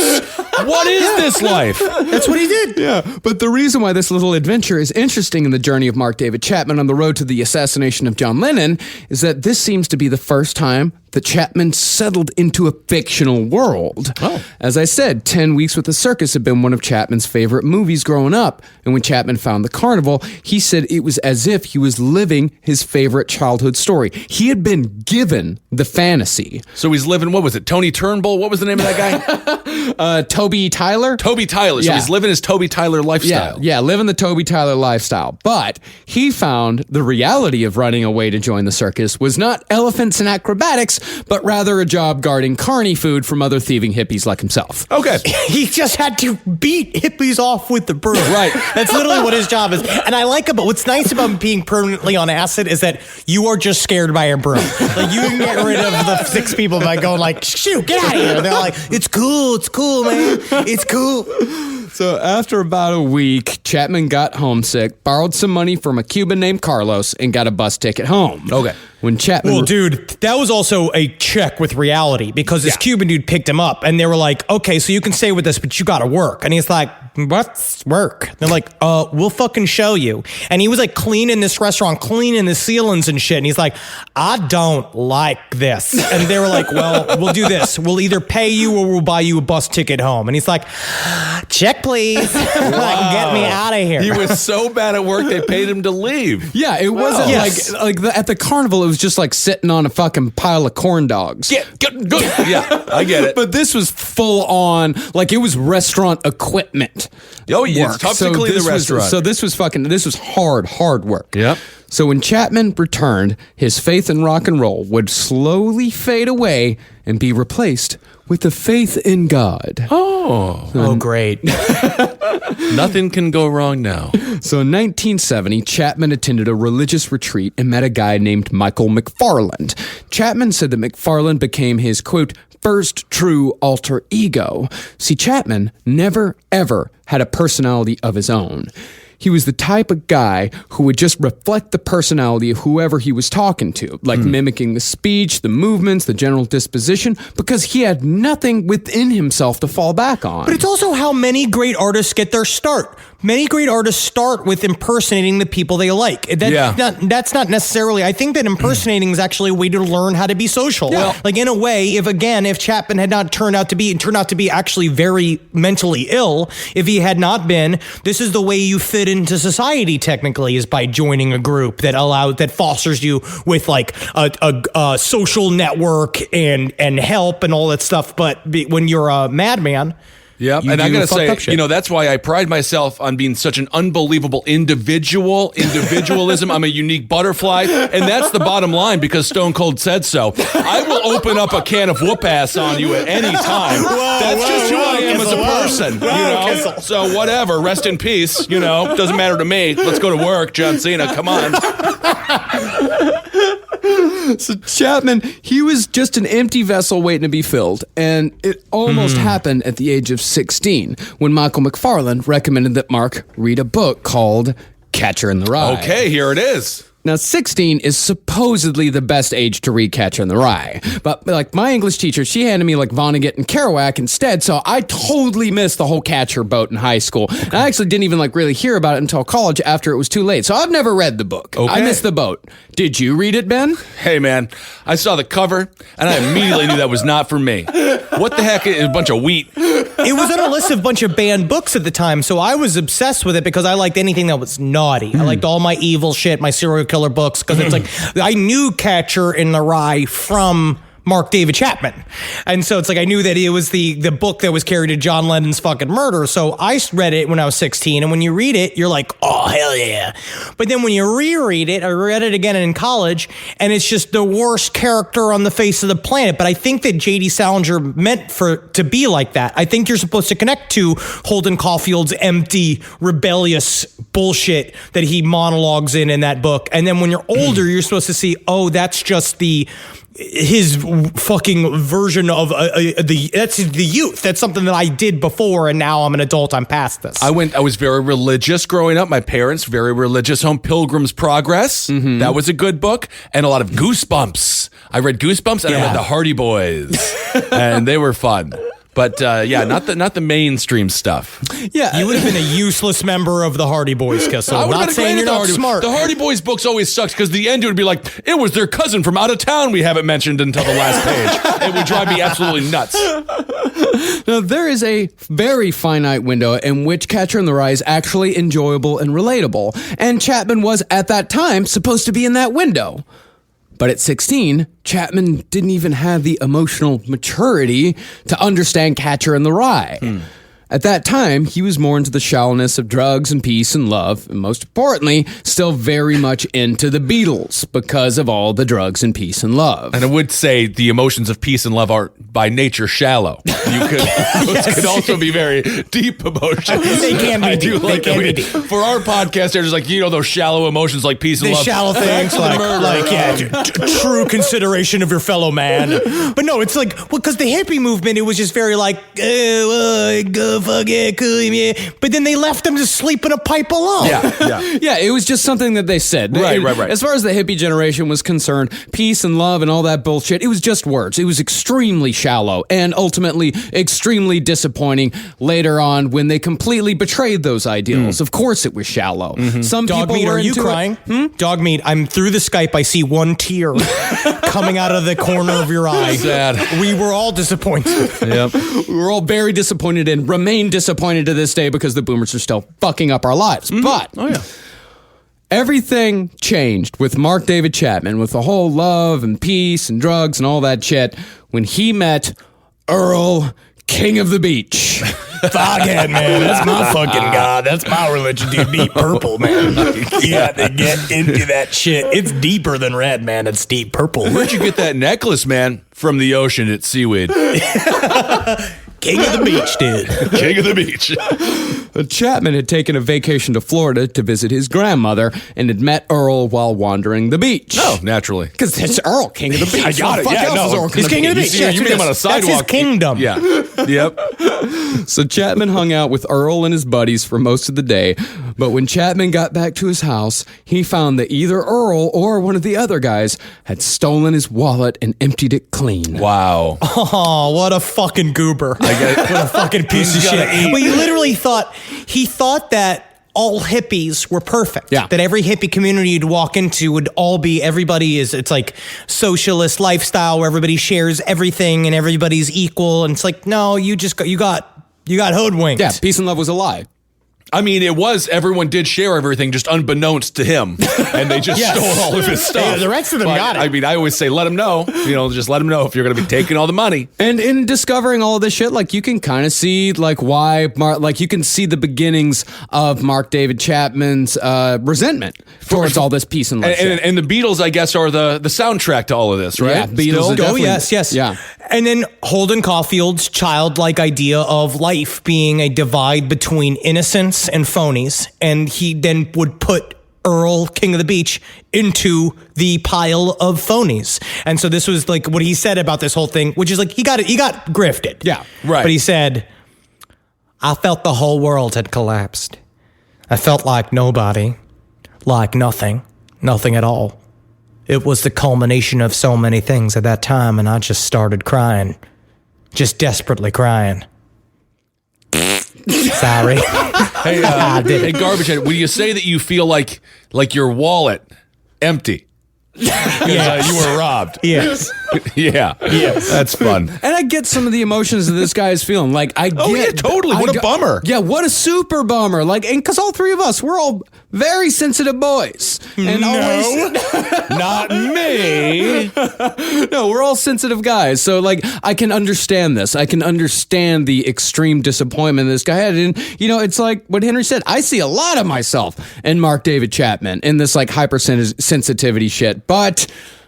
What is this life? That's what he did. Yeah, but the reason why this little adventure is interesting in the journey of Mark David Chapman on the road to the assassination of John Lennon is that this seems to be the first time that Chapman settled into a fictional world. As I said, 10 Weeks with the Circus had been one of Chapman's favorite movies growing up, and when Chapman found the carnival, he said it was as if he was living his favorite childhood story. He had been given the fantasy. So he's living, what was it, Tony Turnbull? What was the name of that guy? Toby Tyler? Toby Tyler. So he's living his Toby Tyler lifestyle. Yeah, living the Toby Tyler lifestyle. But he found the reality of running away to join the circus was not elephants and acrobatics, but rather a job guarding carny food from other thieving hippies like himself. Okay. He just had to beat hippies off with the broom. Right. That's literally what his job is. And I like about what's nice about being permanently on acid is that you are just scared by a broom. Like, you can get rid of the 6 people by going like, shoot, get out of here. And they're like, it's cool, man. It's cool. So after about a week, Chapman got homesick, borrowed some money from a Cuban named Carlos, and got a bus ticket home. Okay. When Chapman... Well, dude, that was also a check with reality because this Cuban dude picked him up and they were like, okay, so you can stay with us, but you gotta work. And he's like, what's work? They're like, we'll fucking show you. And he was like cleaning this restaurant, cleaning the ceilings and shit. And he's like, I don't like this. And they were like, well, we'll do this. We'll either pay you or we'll buy you a bus ticket home. And he's like, check, please. Like, get me out of here. He was so bad at work, they paid him to leave. Yeah, it wasn't at the carnival, it was just like sitting on a fucking pile of corn dogs. Good. Yeah, I get it. But this was full on, like it was restaurant equipment. Oh, yeah, it's tough to clean the restaurant. This was hard work. Yep. So when Chapman returned, his faith in rock and roll would slowly fade away and be replaced with the faith in God. Oh, great. Nothing can go wrong now. So in 1970, Chapman attended a religious retreat and met a guy named Michael McFarland. Chapman said that McFarland became his, quote, first true alter ego. See, Chapman never, ever had a personality of his own. he was the type of guy who would just reflect the personality of whoever he was talking to, like mimicking the speech, the movements, the general disposition, because he had nothing within himself to fall back on. But it's also how many great artists get their start. Many great artists start with impersonating the people they like. That's not necessarily, I think that impersonating is actually a way to learn how to be social. Yeah. Like in a way, if Chapman had not turned out to be actually very mentally ill, if he had not been, this is the way you fit into society technically, is by joining a group that fosters you with like a social network and help and all that stuff. But when you're a madman, Yep, and I gotta say, that's why I pride myself on being such an unbelievable individualism. I'm a unique butterfly, and that's the bottom line because Stone Cold said so. I will open up a can of whoop ass on you at any time. That's just who I am as a person, So whatever, rest in peace. Doesn't matter to me. Let's go to work, John Cena. Come on. So Chapman, he was just an empty vessel waiting to be filled, and it almost happened at the age of 16 when Michael McFarlane recommended that Mark read a book called Catcher in the Rye. Okay, here it is. Now, 16 is supposedly the best age to read Catcher in the Rye. But, like, my English teacher, she handed me, like, Vonnegut and Kerouac instead, so I totally missed the whole Catcher boat in high school. And I actually didn't even, like, really hear about it until college after it was too late. So I've never read the book. Okay. I missed the boat. Did you read it, Ben? Hey, man, I saw the cover, and I immediately knew that was not for me. What the heck is a bunch of wheat? it was on a list of a bunch of banned books at the time, so I was obsessed with it because I liked anything that was naughty. I liked all my evil shit, my serial killer books, because it's like, I knew Catcher in the Rye from Mark David Chapman. And so it's like, I knew that it was the book that was carried to John Lennon's fucking murder. So I read it when I was 16. And when you read it, you're like, oh, hell yeah. But then when you reread it, I read it again in college, and it's just the worst character on the face of the planet. But I think that J.D. Salinger meant to be like that. I think you're supposed to connect to Holden Caulfield's empty, rebellious bullshit that he monologues in that book. And then when you're older, you're supposed to see, oh, that's just his fucking version of that's the youth. That's something that I did before, and now I'm an adult. I'm past this. I was very religious growing up. My parents, very religious home. Pilgrim's Progress. Mm-hmm. That was a good book. And a lot of Goosebumps. I read Goosebumps and I read the Hardy Boys. And they were fun. But not the mainstream stuff. Yeah, you would have been a useless member of the Hardy Boys, Kissel. I'm not saying you're not smart. The Hardy Boys books always sucked because the end it would be like, it was their cousin from out of town we haven't mentioned until the last page. It would drive me absolutely nuts. Now, there is a very finite window in which Catcher in the Rye is actually enjoyable and relatable, and Chapman was, at that time, supposed to be in that window. But at 16, Chapman didn't even have the emotional maturity to understand Catcher in the Rye. At that time, he was more into the shallowness of drugs and peace and love, and most importantly, still very much into the Beatles because of all the drugs and peace and love. And I would say the emotions of peace and love are by nature shallow. Those could also be very deep emotions. They can be deep. For our podcast, there's like, those shallow emotions like peace and love. The shallow things like true consideration of your fellow man. But no, it's like, because the hippie movement, it was just very like, go fuck it, cool, yeah. But then they left them to sleep in a pipe alone. Yeah, it was just something that they said. Right. As far as the hippie generation was concerned, peace and love and all that bullshit, it was just words. It was extremely shallow and ultimately extremely disappointing later on when they completely betrayed those ideals. Of course it was shallow. Some Dog people meat, were are you crying? Dog meat, I'm through the Skype. I see one tear coming out of the corner of your eye. Sad. We were all disappointed. Yep. We were all very disappointed and remain disappointed to this day because the boomers are still fucking up our lives. But everything changed with Mark David Chapman, with the whole love and peace and drugs and all that shit, when he met Earl, King of the Beach. Foghead, man. That's my fucking god. That's my religion, dude. Deep purple, man. You got to get into that shit. It's deeper than red, man. It's deep purple. Where'd you get that necklace, man? From the ocean at Seaweed. King of the Beach, dude. King of the Beach. Chapman had taken a vacation to Florida to visit his grandmother and had met Earl while wandering the beach. Oh, naturally. Because it's Earl, King of the Beach. I got it. Yeah, no. He's King of the Beach. You meet him on a sidewalk. That's his kingdom. Yeah. Yep. So Chapman hung out with Earl and his buddies for most of the day, But when Chapman got back to his house, he found that either Earl or one of the other guys had stolen his wallet and emptied it clean. Wow. Oh, what a fucking goober. What a fucking piece of shit. Well, you literally thought that all hippies were perfect. Yeah. That every hippie community you'd walk into would all be, it's like socialist lifestyle where everybody shares everything and everybody's equal. And it's like, no, you got hoodwinked. Yeah, peace and love was a lie. I mean, everyone did share everything just unbeknownst to him. And they just stole all of his stuff. Yeah, the rest of them got it. I mean, I always say, let them know. Just let them know if you're going to be taking all the money. And in discovering all of this shit, like, you can kind of see, like, why you can see the beginnings of Mark David Chapman's resentment towards all this peace and love shit. And the Beatles, I guess, are the soundtrack to all of this, right? Yeah, Beatles are definitely. Yes. Yeah. And then Holden Caulfield's childlike idea of life being a divide between innocence and phonies. And he then would put Earl, King of the Beach, into the pile of phonies. And so this was like what he said about this whole thing, which is like he got grifted. Yeah, right. But he said, I felt the whole world had collapsed. I felt like nobody, like nothing at all. It was the culmination of so many things at that time, and I just started crying. Just desperately crying. Sorry. Hey, Garbage Head, will you say that you feel like your wallet empty? Because you were robbed. Yes. Yeah. Yes. That's fun. And I get some of the emotions that this guy is feeling. Like, Totally. What a bummer. Yeah, what a super bummer. Like, and because all three of us, we're all very sensitive boys. And always Not me. No, we're all sensitive guys. So, like, I can understand this. I can understand the extreme disappointment this guy had. And, it's like what Henry said. I see a lot of myself in Mark David Chapman in this, like, hypersensitivity shit. But,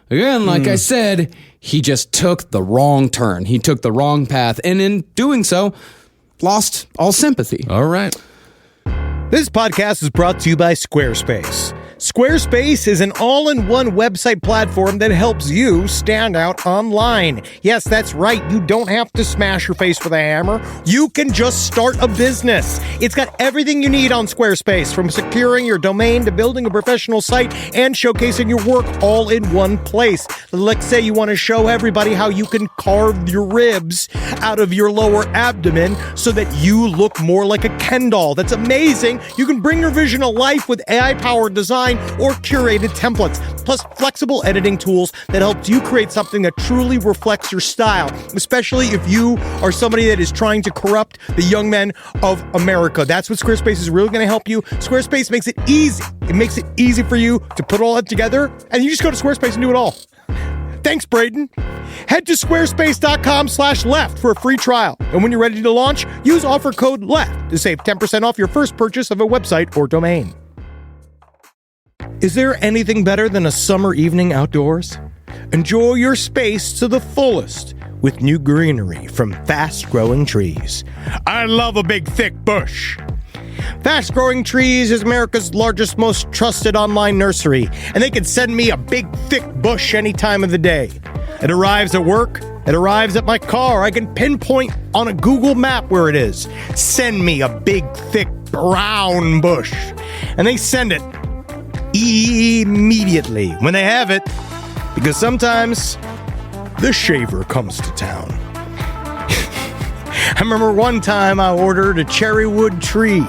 again, like I said, he just took the wrong turn. He took the wrong path. And in doing so, lost all sympathy. All right. This podcast is brought to you by Squarespace. Squarespace is an all-in-one website platform that helps you stand out online. Yes, that's right. You don't have to smash your face with a hammer. You can just start a business. It's got everything you need on Squarespace, from securing your domain to building a professional site and showcasing your work all in one place. Let's say you want to show everybody how you can carve your ribs out of your lower abdomen so that you look more like a Ken doll. That's amazing. You can bring your vision to life with AI-powered design or curated templates, plus flexible editing tools that helps you create something that truly reflects your style, especially if you are somebody that is trying to corrupt the young men of America. That's what Squarespace is really going to help you. Squarespace makes it easy. It makes it easy for you to put all that together, and you just go to Squarespace and do it all. Thanks, Braden. Head to squarespace.com/left for a free trial. And when you're ready to launch, use offer code LEFT to save 10% off your first purchase of a website or domain. Is there anything better than a summer evening outdoors? Enjoy your space to the fullest with new greenery from Fast Growing Trees. I love a big, thick bush. Fast Growing Trees is America's largest, most trusted online nursery, and they can send me a big, thick bush any time of the day. It arrives at work. It arrives at my car. I can pinpoint on a Google map where it is. Send me a big, thick, brown bush. And they send it immediately when they have it, because sometimes the shaver comes to town. I remember one time I ordered a cherrywood tree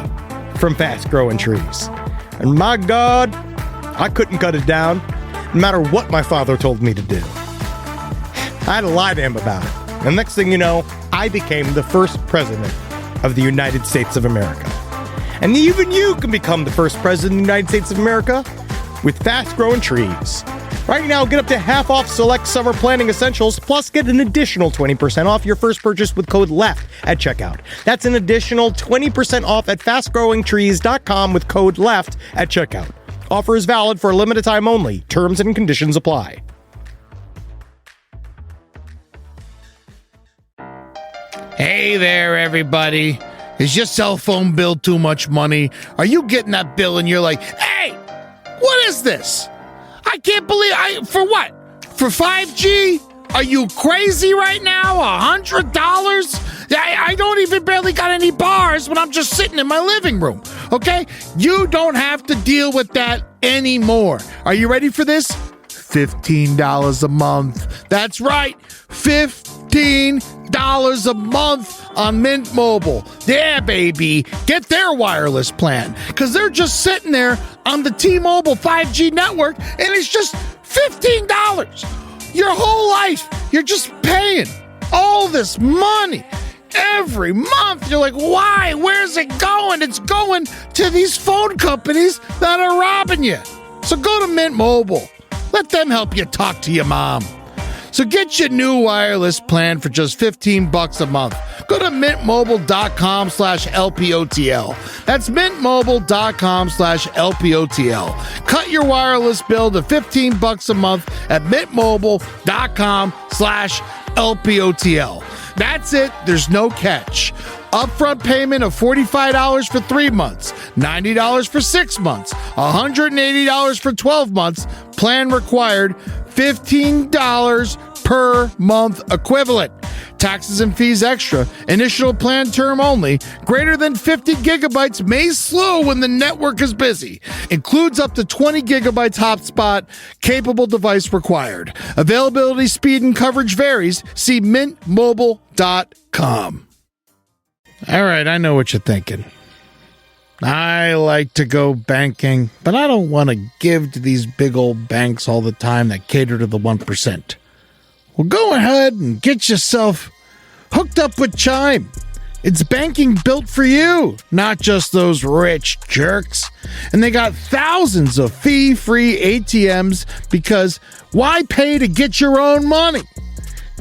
from Fast Growing Trees, and my God, I couldn't cut it down no matter what my father told me to do. I had to lie to him about it, and next thing you know, I became the first president of the United States of America. And even you can become the first president of the United States of America with Fast Growing Trees. Right now, get up to half off select summer planning essentials, plus get an additional 20% off your first purchase with code LEFT at checkout. That's an additional 20% off at fastgrowingtrees.com with code LEFT at checkout. Offer is valid for a limited time only. Terms and conditions apply. Hey there, everybody. Is your cell phone bill too much money? Are you getting that bill and you're like, hey, what is this? I can't believe for what? For 5G? Are you crazy right now? $100? I don't even barely got any bars when I'm just sitting in my living room. Okay? You don't have to deal with that anymore. Are you ready for this? $15 a month. That's right. $15 a month on Mint Mobile. Yeah, baby. Get their wireless plan. Because they're just sitting there on the T-Mobile 5G network, and it's just $15. Your whole life, you're just paying all this money every month. You're like, why? Where's it going? It's going to these phone companies that are robbing you. So go to Mint Mobile. Let them help you talk to your mom. So get your new wireless plan for just $15 a month. Go to mintmobile.com/LPOTL. That's mintmobile.com/LPOTL. Cut your wireless bill to $15 a month at mintmobile.com/LPOTL. That's it. There's no catch. Upfront payment of $45 for 3 months, $90 for 6 months, $180 for 12 months. Plan required, $15 per month equivalent. Taxes and fees extra. Initial plan term only. Greater than 50 gigabytes may slow when the network is busy. Includes up to 20 gigabytes hotspot. Capable device required. Availability, speed, and coverage varies. See mintmobile.com. All right, I know what you're thinking. I like to go banking, but I don't want to give to these big old banks all the time that cater to the 1%. Well, go ahead and get yourself hooked up with Chime. It's banking built for you, not just those rich jerks. And they got thousands of fee-free ATMs because why pay to get your own money?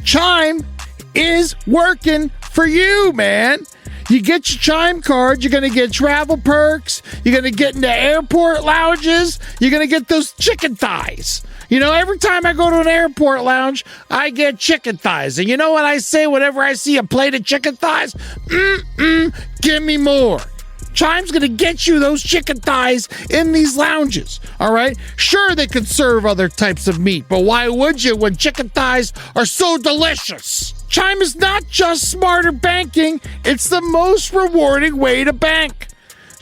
Chime is working for you, man. You get your Chime card, you're going to get travel perks, you're going to get into airport lounges, you're going to get those chicken thighs. You know, every time I go to an airport lounge, I get chicken thighs. And you know what I say whenever I see a plate of chicken thighs? Give me more. Chime's going to get you those chicken thighs in these lounges, all right? Sure, they could serve other types of meat, but why would you when chicken thighs are so delicious? Chime is not just smarter banking, it's the most rewarding way to bank.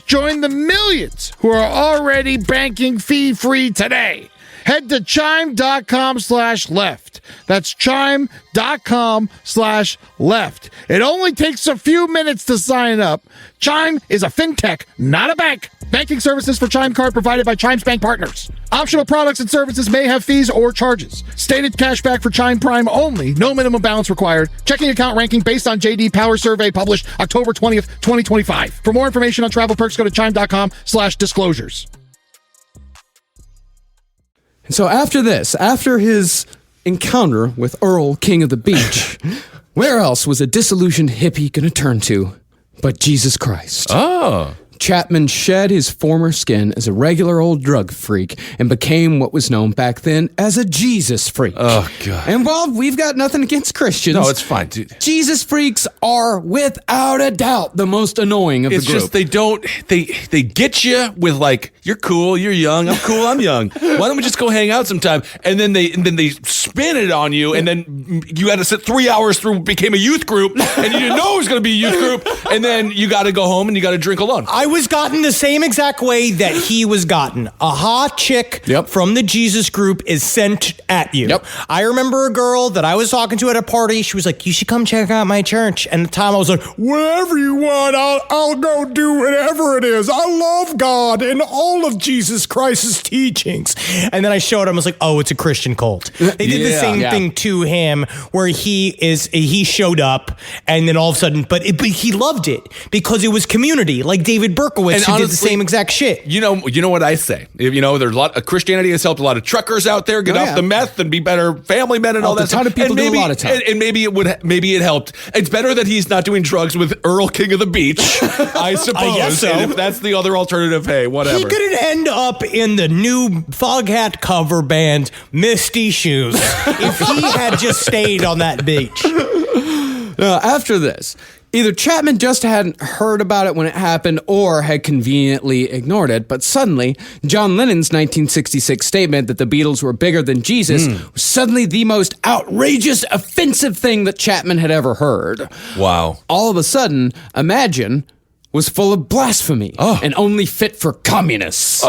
Join the millions who are already banking fee-free today. Head to chime.com/left. That's chime.com/left. It only takes a few minutes to sign up. Chime is a fintech, not a bank. Banking services for Chime Card provided by Chime's bank partners. Optional products and services may have fees or charges. Stated cashback for Chime Prime only. No minimum balance required. Checking account ranking based on JD Power Survey published October 20th, 2025. For more information on travel perks, go to chime.com/disclosures. And so after his encounter with Earl, King of the Beach, where else was a disillusioned hippie going to turn to but Jesus Christ? Oh. Chapman shed his former skin as a regular old drug freak and became what was known back then as a Jesus freak. Oh, God. And while we've got nothing against Christians, No, it's fine, dude. Jesus freaks are without a doubt the most annoying of the group. It's just they get you with like, you're cool, you're young, I'm cool, I'm young. Why don't we just go hang out sometime? And then they spin it on you, and then you had to sit 3 hours through, became a youth group, and you didn't know it was going to be a youth group, and then you got to go home and you got to drink alone. I was gotten the same exact way that he was gotten. A hot chick from the Jesus group is sent at you. Yep. I remember a girl that I was talking to at a party. She was like, you should come check out my church. And at the time I was like, whatever you want, I'll go do whatever it is. I love God and all of Jesus Christ's teachings. And then I showed him, I was like, oh, it's a Christian cult. They did the same thing to him where he showed up and then all of a sudden, but he loved it because it was community, like David Berkowitz, who did the same exact shit. You know what I say. There's a lot of Christianity has helped a lot of truckers out there get off the meth and be better family men and all that. A ton of people do a lot of time. And maybe it helped. It's better that he's not doing drugs with Earl, King of the Beach, I suppose. I guess so. And if that's the other alternative, hey, whatever. He could end up in the new Foghat cover band Misty Shoes if he had just stayed on that beach. After this, either Chapman just hadn't heard about it when it happened or had conveniently ignored it, but suddenly, John Lennon's 1966 statement that the Beatles were bigger than Jesus was suddenly the most outrageous, offensive thing that Chapman had ever heard. Wow. All of a sudden, imagine was full of blasphemy and only fit for communists.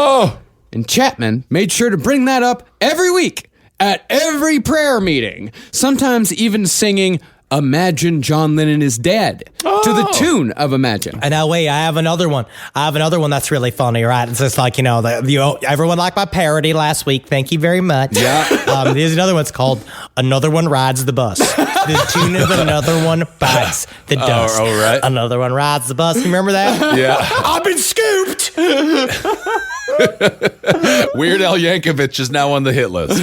And Chapman made sure to bring that up every week at every prayer meeting, sometimes even singing Imagine John Lennon is Dead to the tune of Imagine. And now, wait, I have another one. That's really funny, right? It's just like, everyone liked my parody last week. Thank you very much. Yeah. Here's another one. It's called Another One Rides the Bus. The tune of Another One Bites the Dust. Oh, right. Another one rides the bus. You remember that? Yeah. I've been scooped. Weird Al Yankovic is now on the hit list.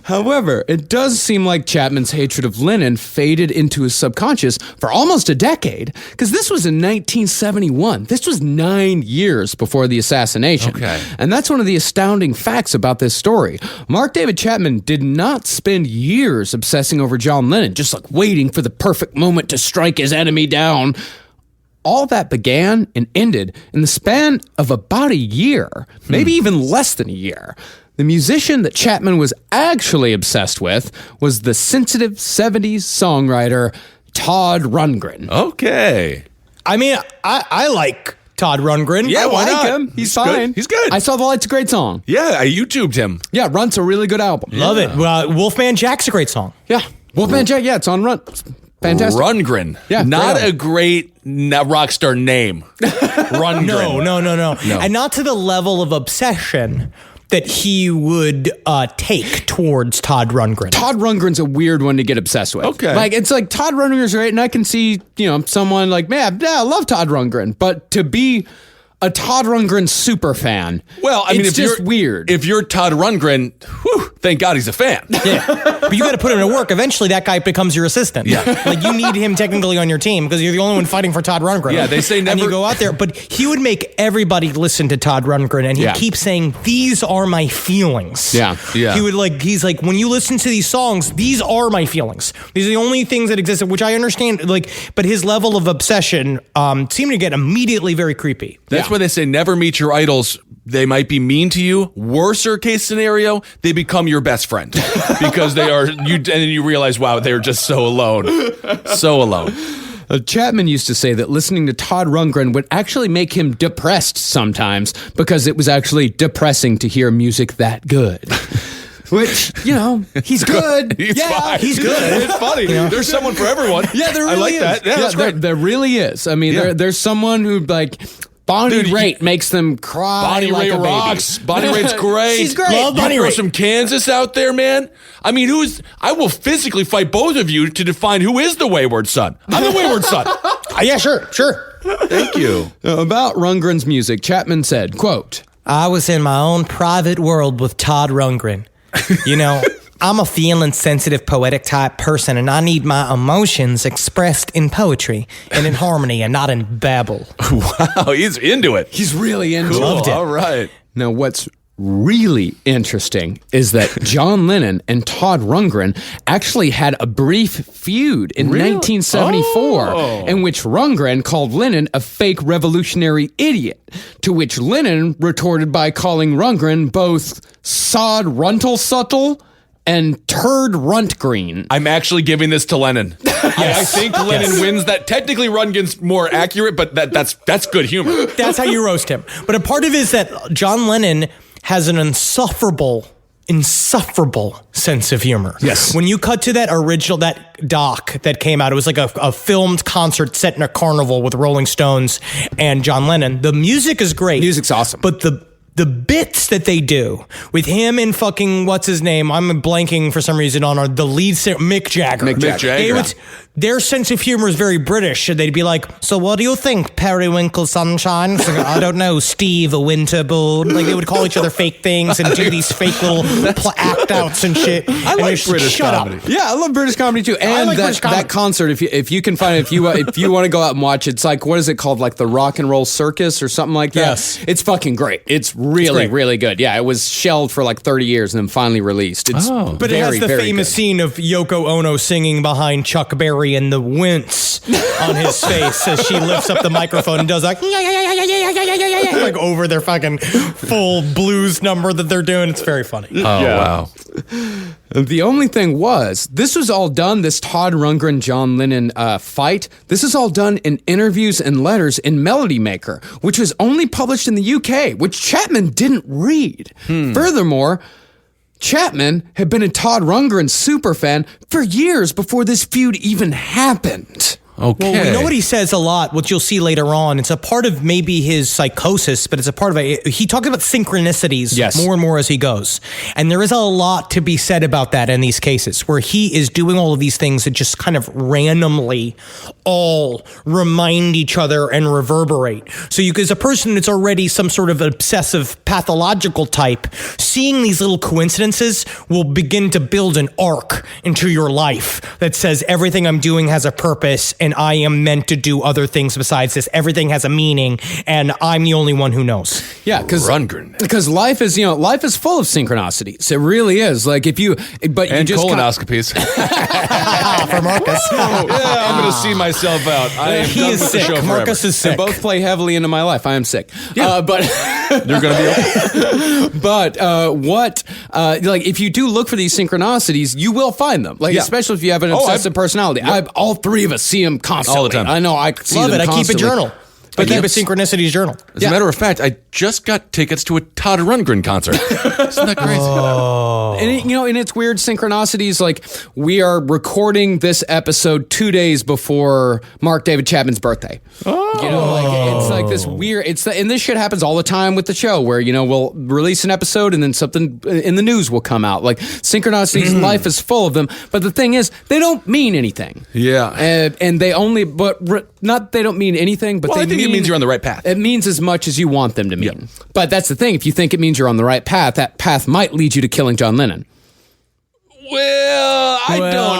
However, it does seem like Chapman's hatred of Lennon faded into his subconscious for almost a decade, because this was in 1971. This was 9 years before the assassination. Okay. And that's one of the astounding facts about this story. Mark David Chapman did not spend years obsessing over John Lennon, just like waiting for the perfect moment to strike his enemy down. All that began and ended in the span of about a year, maybe even less than a year. The musician that Chapman was actually obsessed with was the sensitive 70s songwriter Todd Rundgren. Okay. I mean, I like Todd Rundgren. Yeah, I why like not? him. He's good. fine. He's good. I Saw the Light's a great song. Yeah, I YouTubed him. Yeah, Runt's a really good album. Love it. Wolfman Jack's a great song. Yeah. Wolfman Jack, it's on Runt. It's fantastic. Rundgren. Yeah, Not great a great rock star name. Rundgren. No. And not to the level of obsession that he would take towards Todd Rundgren. Todd Rundgren's a weird one to get obsessed with. Okay. It's like Todd Rundgren's great, and I can see, someone like, man, I love Todd Rundgren. But to be a Todd Rundgren super fan, Well, I mean, it's if just you're weird. If you're Todd Rundgren, thank God he's a fan. Yeah. But you got to put him to work. Eventually, that guy becomes your assistant. Yeah. Like, you need him technically on your team because you're the only one fighting for Todd Rundgren. Yeah, they say And never- you go out there, but he would make everybody listen to Todd Rundgren, and he'd keep saying, "These are my feelings." Yeah. He's like, when you listen to these songs, these are my feelings. These are the only things that exist, which I understand. But his level of obsession seemed to get immediately very creepy. That's why they say never meet your idols. They might be mean to you. Worser case scenario, they become your best friend because they are you. And then you realize, wow, they're just so alone, so alone. Chapman used to say that listening to Todd Rundgren would actually make him depressed sometimes because it was actually depressing to hear music that good. Which, he's good. He's fine. he's good. It's funny. There's someone for everyone. Yeah, there really I like is. that. Yeah, that's great. There really is. I mean, there's someone who Bonnie Raitt makes them cry. Bonnie like Raitt a baby. rocks. Bonnie Raitt's great. She's great. Love Bonnie You throw Raitt. some Kansas out there, man. I mean, I will physically fight both of you to define who is the wayward son. I'm the wayward son. Yeah, sure. Thank you. About Rundgren's music, Chapman said, quote, I was in my own private world with Todd Rundgren. I'm a feeling sensitive, poetic type person, and I need my emotions expressed in poetry and in harmony and not in babble. Wow, he's into it. he's really into Cool. Loved it. All right. Now, what's really interesting is that John Lennon and Todd Rundgren actually had a brief feud in 1974 in which Rundgren called Lennon a fake revolutionary idiot, to which Lennon retorted by calling Rundgren both sod runtle-suttle and turd runt-green. I'm actually giving this to Lennon. I think Lennon wins that. Technically, Rundgren's more accurate, but that's good humor. That's how you roast him. But a part of it is that John Lennon has an insufferable sense of humor. Yes. When you cut to that doc that came out, it was like a filmed concert set in a carnival with Rolling Stones and John Lennon. The music is great. Music's awesome. But the bits that they do with him and fucking what's his name? I'm blanking for some reason on the lead singer, Mick Jagger. Mick Jagger. Their sense of humor is very British. They'd be like, "So what do you think, Periwinkle Sunshine?" It's like, I don't know, Steve a Winterbourne. Like they would call each other fake things and do these fake little act outs and shit. I like British comedy. Yeah, I love British comedy too. And like British comedy. that concert, if you can find it, if you want to go out and watch, it's like, what is it called? Like the Rock and Roll Circus or something like that. Yes. It's fucking great. It's really, great. really good. Yeah, it was shelved for like 30 years and then finally released. It's But it has the famous scene of Yoko Ono singing behind Chuck Berry and the wince on his face as she lifts up the microphone and does like, yeah. like over their fucking full blues number that they're doing. It's very funny. Oh, wow. The only thing was, this was all done, this Todd Rundgren, John Lennon fight, this is all done in interviews and letters in Melody Maker, which was only published in the UK, which Chapman didn't read. Furthermore, Chapman had been a Todd Rundgren superfan for years before this feud even happened. Okay. Well, we know what he says a lot, which you'll see later on. It's a part of maybe his psychosis, but it's a part of it. He talks about synchronicities more and more as he goes. And there is a lot to be said about that in these cases, where he is doing all of these things that just kind of randomly all remind each other and reverberate. So you, as a person that's already some sort of obsessive pathological type, seeing these little coincidences will begin to build an arc into your life that says everything I'm doing has a purpose and I am meant to do other things besides this. Everything has a meaning, and I'm the only one who knows. Yeah, because life is, life is full of synchronicities. It really is. Like if you, but and you just colonoscopies. For Marcus. Yeah, I'm going to see myself out. He is sick. Marcus is sick. They both play heavily into my life. I am sick. Yeah. But you're going to be okay. But like if you do look for these synchronicities, you will find them. Like especially if you have an obsessive personality. All three of us see them constantly. All the time. I know. I see Love them it. constantly. I keep a journal. I keep a synchronicities journal. As a matter of fact, I just got tickets to a Todd Rundgren concert. Isn't that crazy? And and it's weird synchronicities. Like we are recording this episode 2 days before Mark David Chapman's birthday. It's like this weird. And this shit happens all the time with the show, where we'll release an episode and then something in the news will come out. Like synchronicities, life is full of them. But the thing is, they don't mean anything. Yeah, and they only, not they don't mean anything, but I think it means you're on the right path. It means as much as you want them to mean. But that's the thing. If you think it means you're on the right path, that path might lead you to killing John Lennon. Well, I don't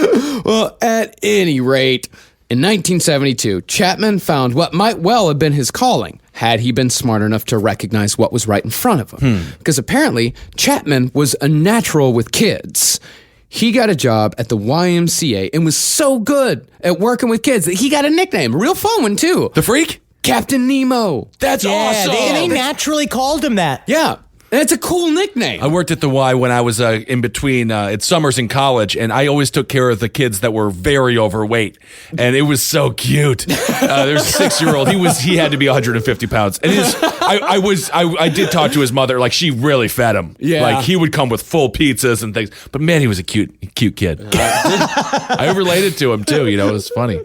know. Well, at any rate, in 1972, Chapman found what might well have been his calling, had he been smart enough to recognize what was right in front of him. Because apparently, Chapman was a natural with kids. He got a job at the YMCA and was so good at working with kids that he got a nickname, a real fun one too. The Freak? Captain Nemo. That's awesome. They naturally called him that. Yeah. That's a cool nickname. I worked at the Y when I was in between at summers in college, and I always took care of the kids that were very overweight, and it was so cute. There's a 6-year-old. He had to be 150 pounds, and I did talk to his mother. Like she really fed him. Yeah, like he would come with full pizzas and things. But man, he was a cute kid. I related to him too. It was funny.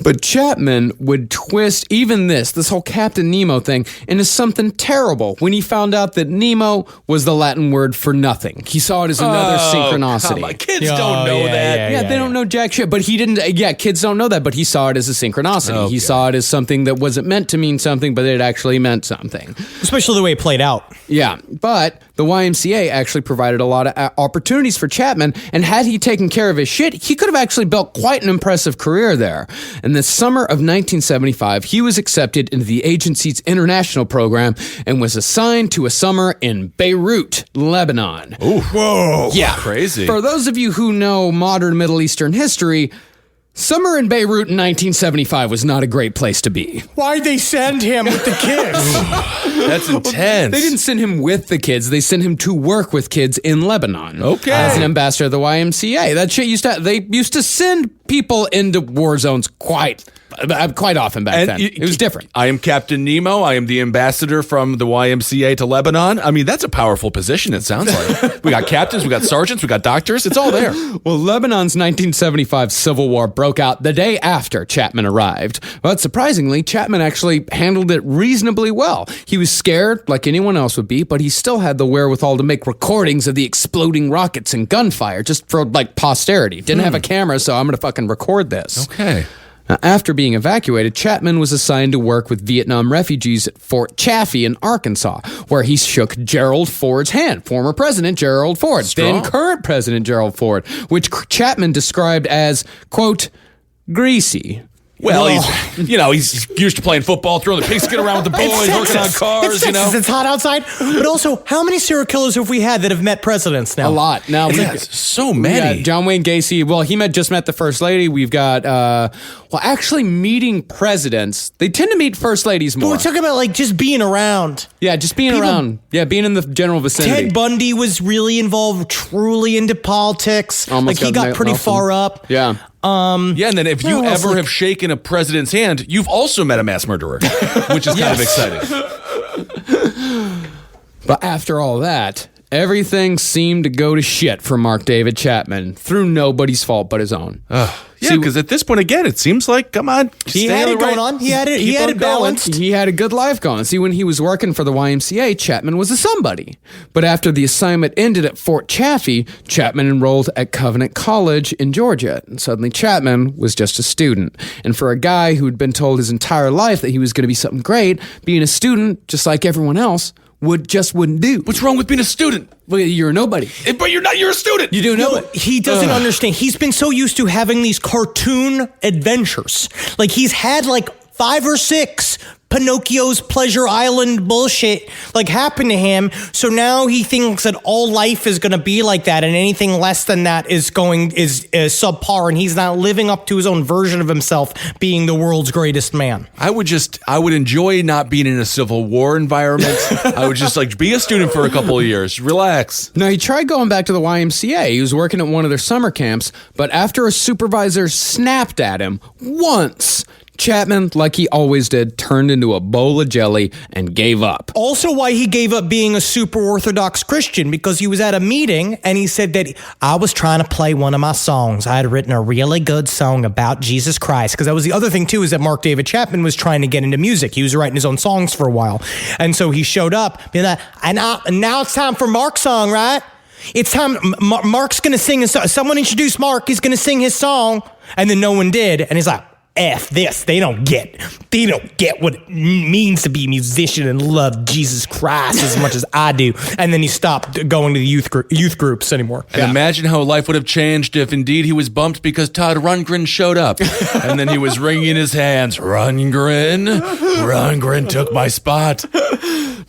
But Chapman would twist even this whole Captain Nemo thing into something terrible when he found out that Nemo was the Latin word for nothing. He saw it as another synchronicity. Come on. Kids don't know that. They don't know jack shit. But he didn't. Yeah, kids don't know that. But he saw it as a synchronicity. Okay. He saw it as something that wasn't meant to mean something, but it actually meant something. Especially the way it played out. Yeah, but the YMCA actually provided a lot of opportunities for Chapman, and had he taken care of his shit, he could have actually built quite an impressive career there. In the summer of 1975, he was accepted into the agency's international program and was assigned to a summer in Beirut, Lebanon. Ooh. Whoa. Yeah. Crazy. For those of you who know modern Middle Eastern history, summer in Beirut in 1975 was not a great place to be. Why'd they send him with the kids? That's intense. They didn't send him with the kids. They sent him to work with kids in Lebanon. Okay. As an ambassador of the YMCA. That shit they used to send people into war zones quite often back then. It was different. I am Captain Nemo. I am the ambassador from the YMCA to Lebanon. I mean, that's a powerful position, it sounds like. We got captains, we got sergeants, we got doctors. It's all there. Well, Lebanon's 1975 civil war broke out the day after Chapman arrived. But surprisingly, Chapman actually handled it reasonably well. He was scared, like anyone else would be, but he still had the wherewithal to make recordings of the exploding rockets and gunfire just for, posterity. Didn't have a camera, so I'm going to fucking record this. Okay. Now, after being evacuated, Chapman was assigned to work with Vietnam refugees at Fort Chaffee in Arkansas, where he shook Gerald Ford's hand, former President Gerald Ford, then current President Gerald Ford, which Chapman described as, quote, greasy. Well, he's used to playing football, throwing the pigskin around with the boys, working on cars, It's Texas. It's hot outside. But also, how many serial killers have we had that have met presidents now? A lot. Now, so many. John Wayne Gacy, well, he just met the first lady. We've got, actually meeting presidents. They tend to meet first ladies more. But we're talking about, like, just being around. Yeah, just being around. Yeah, being in the general vicinity. Ted Bundy was really involved, truly into politics. Almost he got pretty far up. Yeah. And then if you ever have shaken a president's hand, you've also met a mass murderer, which is kind of exciting. But after all that, everything seemed to go to shit for Mark David Chapman through nobody's fault but his own. Yeah, because at this point, again, it seems like, come on. He had it going on. He had it balanced. He had a good life going. See, when he was working for the YMCA, Chapman was a somebody. But after the assignment ended at Fort Chaffee, Chapman enrolled at Covenant College in Georgia. And suddenly Chapman was just a student. And for a guy who'd been told his entire life that he was going to be something great, being a student, just like everyone else, wouldn't do. What's wrong with being a student? Well, you're a nobody. But you're not. You're a student. You do know it. He doesn't understand. He's been so used to having these cartoon adventures. Like, he's had like 5 or 6 Pinocchio's Pleasure Island bullshit like happen to him. So now he thinks that all life is going to be like that, and anything less than that is subpar, and he's not living up to his own version of himself being the world's greatest man. I would enjoy not being in a Civil War environment. I would just like be a student for a couple of years. Relax. No, he tried going back to the YMCA. He was working at one of their summer camps, but after a supervisor snapped at him once, Chapman, like he always did, turned into a bowl of jelly and gave up. Also why he gave up being a super Orthodox Christian, because he was at a meeting and he said that I was trying to play one of my songs. I had written a really good song about Jesus Christ, because that was the other thing too, is that Mark David Chapman was trying to get into music. He was writing his own songs for a while. And so he showed up being like, and now it's time for Mark's song, right? It's time. Mark's going to sing his song. Someone introduced Mark. He's going to sing his song. And then no one did. And he's like, F this. They don't get what it means to be a musician and love Jesus Christ as much as I do. And then he stopped going to the youth groups anymore. And imagine how life would have changed if indeed he was bumped because Todd Rundgren showed up. And then he was wringing his hands. Rundgren took my spot.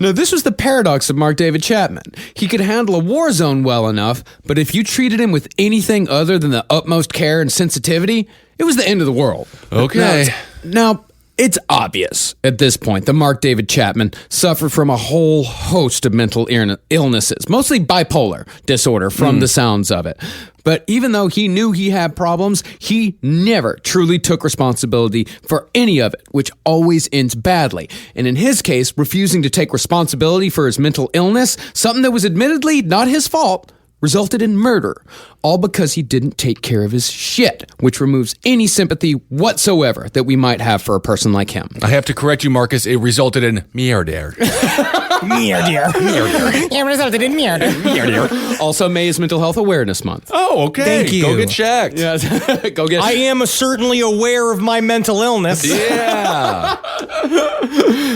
Now, this was the paradox of Mark David Chapman. He could handle a war zone well enough, but if you treated him with anything other than the utmost care and sensitivity, it was the end of the world. Okay. Now, it's obvious at this point that Mark David Chapman suffered from a whole host of mental illnesses, mostly bipolar disorder from the sounds of it. But even though he knew he had problems, he never truly took responsibility for any of it, which always ends badly. And in his case, refusing to take responsibility for his mental illness, something that was admittedly not his fault, resulted in murder, all because he didn't take care of his shit, which removes any sympathy whatsoever that we might have for a person like him. I have to correct you, Marcus. It resulted in murder. It resulted in murder. Also, May is Mental Health Awareness Month. Oh, okay. Thank you. Go get checked. Yes. Go get. I am certainly aware of my mental illness. Yeah.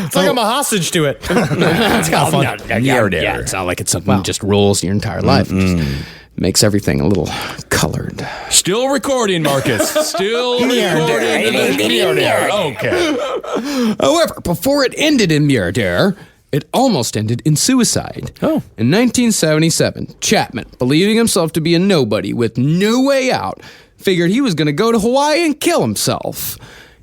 It's like I'm a hostage to it. It's kind of fun. Yeah, it's not like it's something that just rules your entire life. Makes everything a little colored. Still recording, Marcus. Still recording. Okay. However, before it ended in murder, it almost ended in suicide. Oh. In 1977, Chapman, believing himself to be a nobody with no way out, figured he was going to go to Hawaii and kill himself.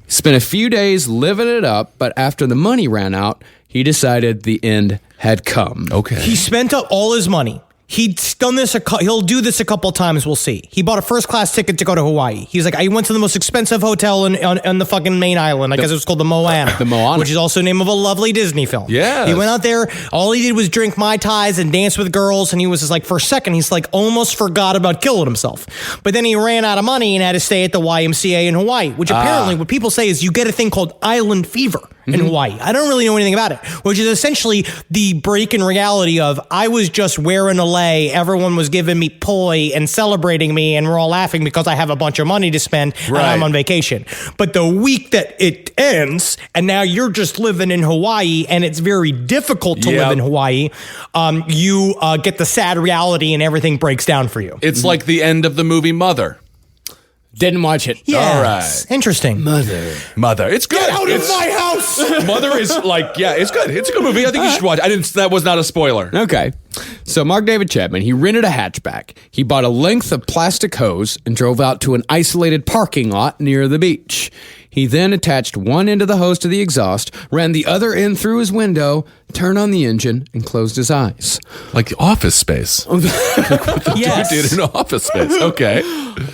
He spent a few days living it up, but after the money ran out, he decided the end had come. Okay. He spent up all his money. He'd done this. He'll do this a couple times. We'll see. He bought a first class ticket to go to Hawaii. He's like, I went to the most expensive hotel on the fucking main island. I guess it was called the Moana. The Moana. Which is also the name of a lovely Disney film. Yes. He went out there. All he did was drink Mai Tais and dance with girls. And he was just like, for a second, he's like almost forgot about killing himself. But then he ran out of money and had to stay at the YMCA in Hawaii, which apparently what people say is you get a thing called island fever in Hawaii. I don't really know anything about it, which is essentially the break in reality of I was just wearing a lei. Everyone was giving me poi and celebrating me, and we're all laughing because I have a bunch of money to spend and I'm on vacation. But the week that it ends, and now you're just living in Hawaii, and it's very difficult to live in Hawaii, you get the sad reality and everything breaks down for you. It's like the end of the movie Mother. Didn't watch it. Yeah. All right. Interesting. Mother. It's good. Get out It's- of my house! Mother is like, yeah, it's good. It's a good movie. I think you should watch it. That was not a spoiler. Okay. So Mark David Chapman, he rented a hatchback. He bought a length of plastic hose and drove out to an isolated parking lot near the beach. He then attached one end of the hose to the exhaust, ran the other end through his window, turned on the engine, and closed his eyes. Like Office Space. Yes. Dude in Office Space. Okay.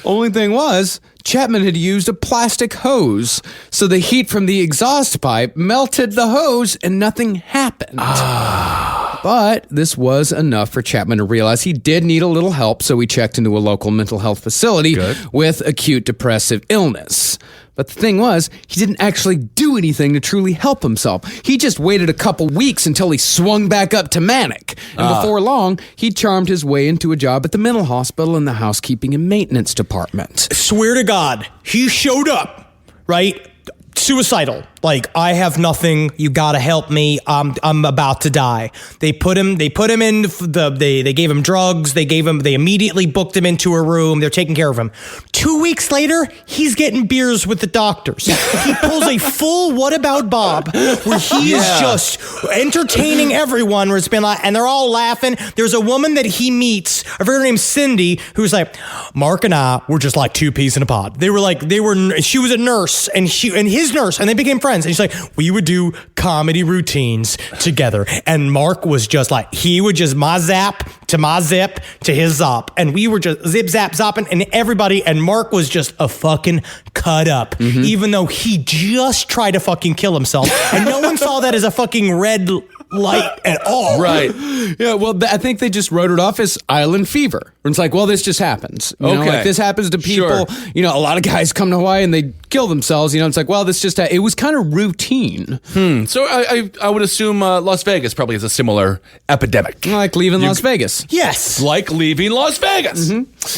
Only thing was, Chapman had used a plastic hose, so the heat from the exhaust pipe melted the hose and nothing happened. But this was enough for Chapman to realize he did need a little help, so he checked into a local mental health facility with acute depressive illness. But the thing was, he didn't actually do anything to truly help himself. He just waited a couple weeks until he swung back up to manic. And before long, he charmed his way into a job at the mental hospital in the housekeeping and maintenance department. Swear to God, he showed up, right? Suicidal. Like, I have nothing. You gotta help me. I'm about to die. They put him in they gave him drugs. They immediately booked him into a room. They're taking care of him. 2 weeks later, he's getting beers with the doctors. He pulls a full What About Bob, where he is just entertaining everyone, where it's been like, and they're all laughing. There's a woman that he meets, a girl named Cindy, who's like, Mark and I were just like two peas in a pod. She was a nurse, and his nurse, and they became friends. And she's like, we would do comedy routines together. And Mark was just like, he would just my zap to my zip to his zop. And we were just zip, zap, zopping, and everybody. And Mark was just a fucking cut up, even though he just tried to fucking kill himself. And no one saw that as a fucking red light at all. Right. Yeah, well, I think they just wrote it off as island fever. It's like, well, this just happens. You know, like this happens to people. Sure. You know, a lot of guys come to Hawaii and they kill themselves. You know, it's like, well, this just, it was kind of routine. So I would assume Las Vegas probably has a similar epidemic. Like leaving Las Vegas. Yes. Like leaving Las Vegas.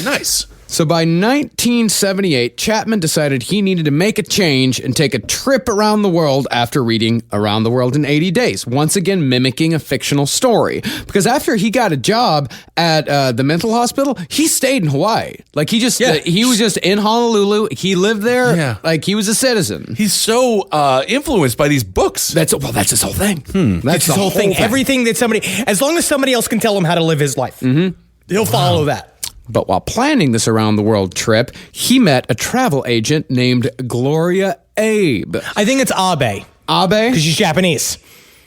Nice. So by 1978, Chapman decided he needed to make a change and take a trip around the world after reading Around the World in 80 Days, once again mimicking a fictional story. Because after he got a job at the mental hospital, he stayed in Hawaii. Like he was just in Honolulu. He lived there. Like he was a citizen. He's so influenced by these books. That's his whole thing. That's his whole thing. Everything that as long as somebody else can tell him how to live his life, he'll follow that. But while planning this around the world trip, he met a travel agent named Gloria Abe. I think it's Abe. Abe? Because she's Japanese.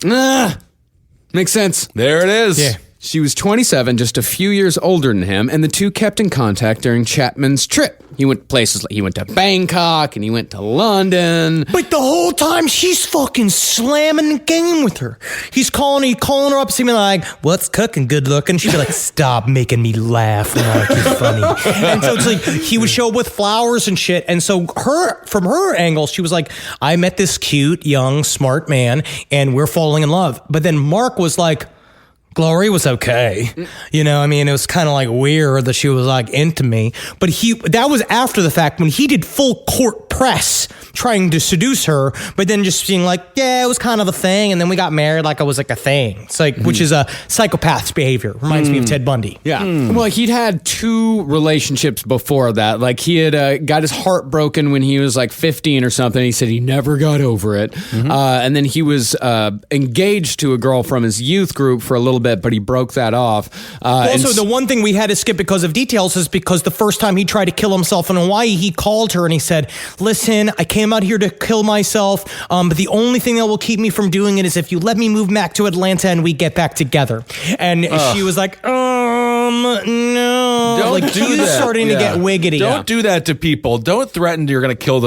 Makes sense. There it is. Yeah. She was 27, just a few years older than him, and the two kept in contact during Chapman's trip. He went places like he went to Bangkok and he went to London. But the whole time she's fucking slamming the game with her. He's calling her up, seeming like, "What's cooking? Good looking." She'd be like, "Stop making me laugh like you're funny." And so it's like he would show up with flowers and shit. And so from her angle, she was like, "I met this cute, young, smart man, and we're falling in love." But then Mark was like, Glory was okay. You know, I mean, it was kind of like weird that she was like into me. But that was after the fact when he did full court press trying to seduce her, but then just being like, yeah, it was kind of a thing. And then we got married like it was like a thing. It's like, which is a psychopath's behavior. Reminds me of Ted Bundy. Yeah. Well, he'd had two relationships before that. Like he had got his heart broken when he was like 15 or something. He said he never got over it. And then he was engaged to a girl from his youth group for a little bit, but he broke that off. Also, the one thing we had to skip because of details is because the first time he tried to kill himself in Hawaii, he called her and he said, "Listen, I came out here to kill myself, but the only thing that will keep me from doing it is if you let me move back to Atlanta and we get back together." And she was like, no. Don't like, do he was that. starting to get wiggity. Don't do that to people. Don't threaten you're going to kill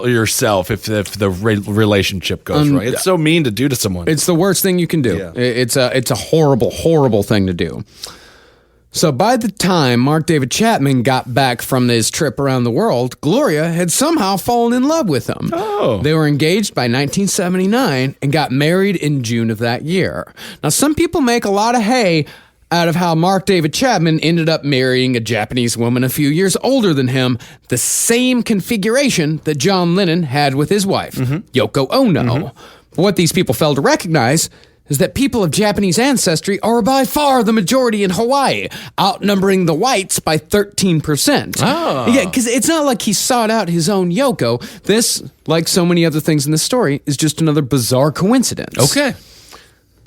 yourself if the relationship goes right. It's so mean to do to someone. It's the worst thing you can do. Yeah. It's a horrible, horrible thing to do. So by the time Mark David Chapman got back from his trip around the world, Gloria had somehow fallen in love with him. Oh. They were engaged by 1979 and got married in June of that year. Now, some people make a lot of hay out of how Mark David Chapman ended up marrying a Japanese woman a few years older than him, the same configuration that John Lennon had with his wife, Yoko Ono. What these people failed to recognize is that people of Japanese ancestry are by far the majority in Hawaii, outnumbering the whites by 13%. Oh. Yeah, because it's not like he sought out his own Yoko. This, like so many other things in the story, is just another bizarre coincidence. Okay.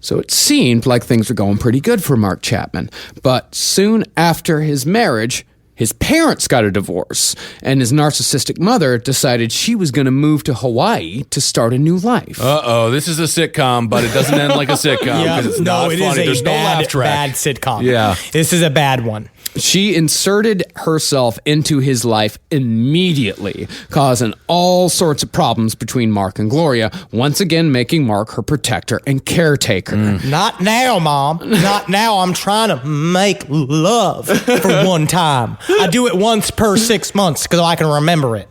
So it seemed like things were going pretty good for Mark Chapman. But soon after his marriage, his parents got a divorce, and his narcissistic mother decided she was going to move to Hawaii to start a new life. Uh-oh, this is a sitcom, but it doesn't end like a sitcom because it's not it funny. is There's a no laugh track. bad sitcom. Yeah. This is a bad one. She inserted herself into his life immediately, causing all sorts of problems between Mark and Gloria, once again making Mark her protector and caretaker. Not now, Mom. Not now. I'm trying to make love for one time. I do it once per 6 months because I can remember it.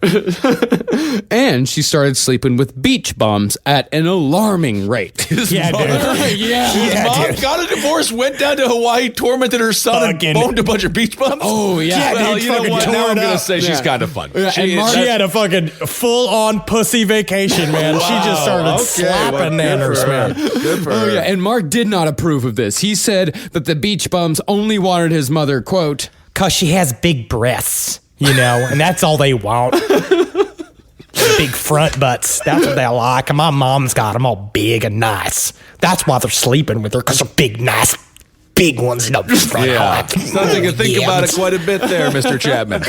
And she started sleeping with beach bums at an alarming rate. Yeah, dude. His mom got a divorce, went down to Hawaii, tormented her son, Fucking- and boned a bunch of beach bums. Oh, yeah. Well, dude, you know fucking what? tore Now it I'm going to up. say she's kind of fun. She had a fucking full-on pussy vacation, man. She just started slapping nanners, man. Good for Oh, her. yeah, and Mark did not approve of this. He said that the beach bums only wanted his mother, quote, Because she has big breasts, you know, and that's all they want. Big front butts. That's what they like. And my mom's got them all big and nice. That's why they're sleeping with her, because they're big, nice, big ones in the front. Yeah. Sounds like you think about it quite a bit there, Mr. Chapman.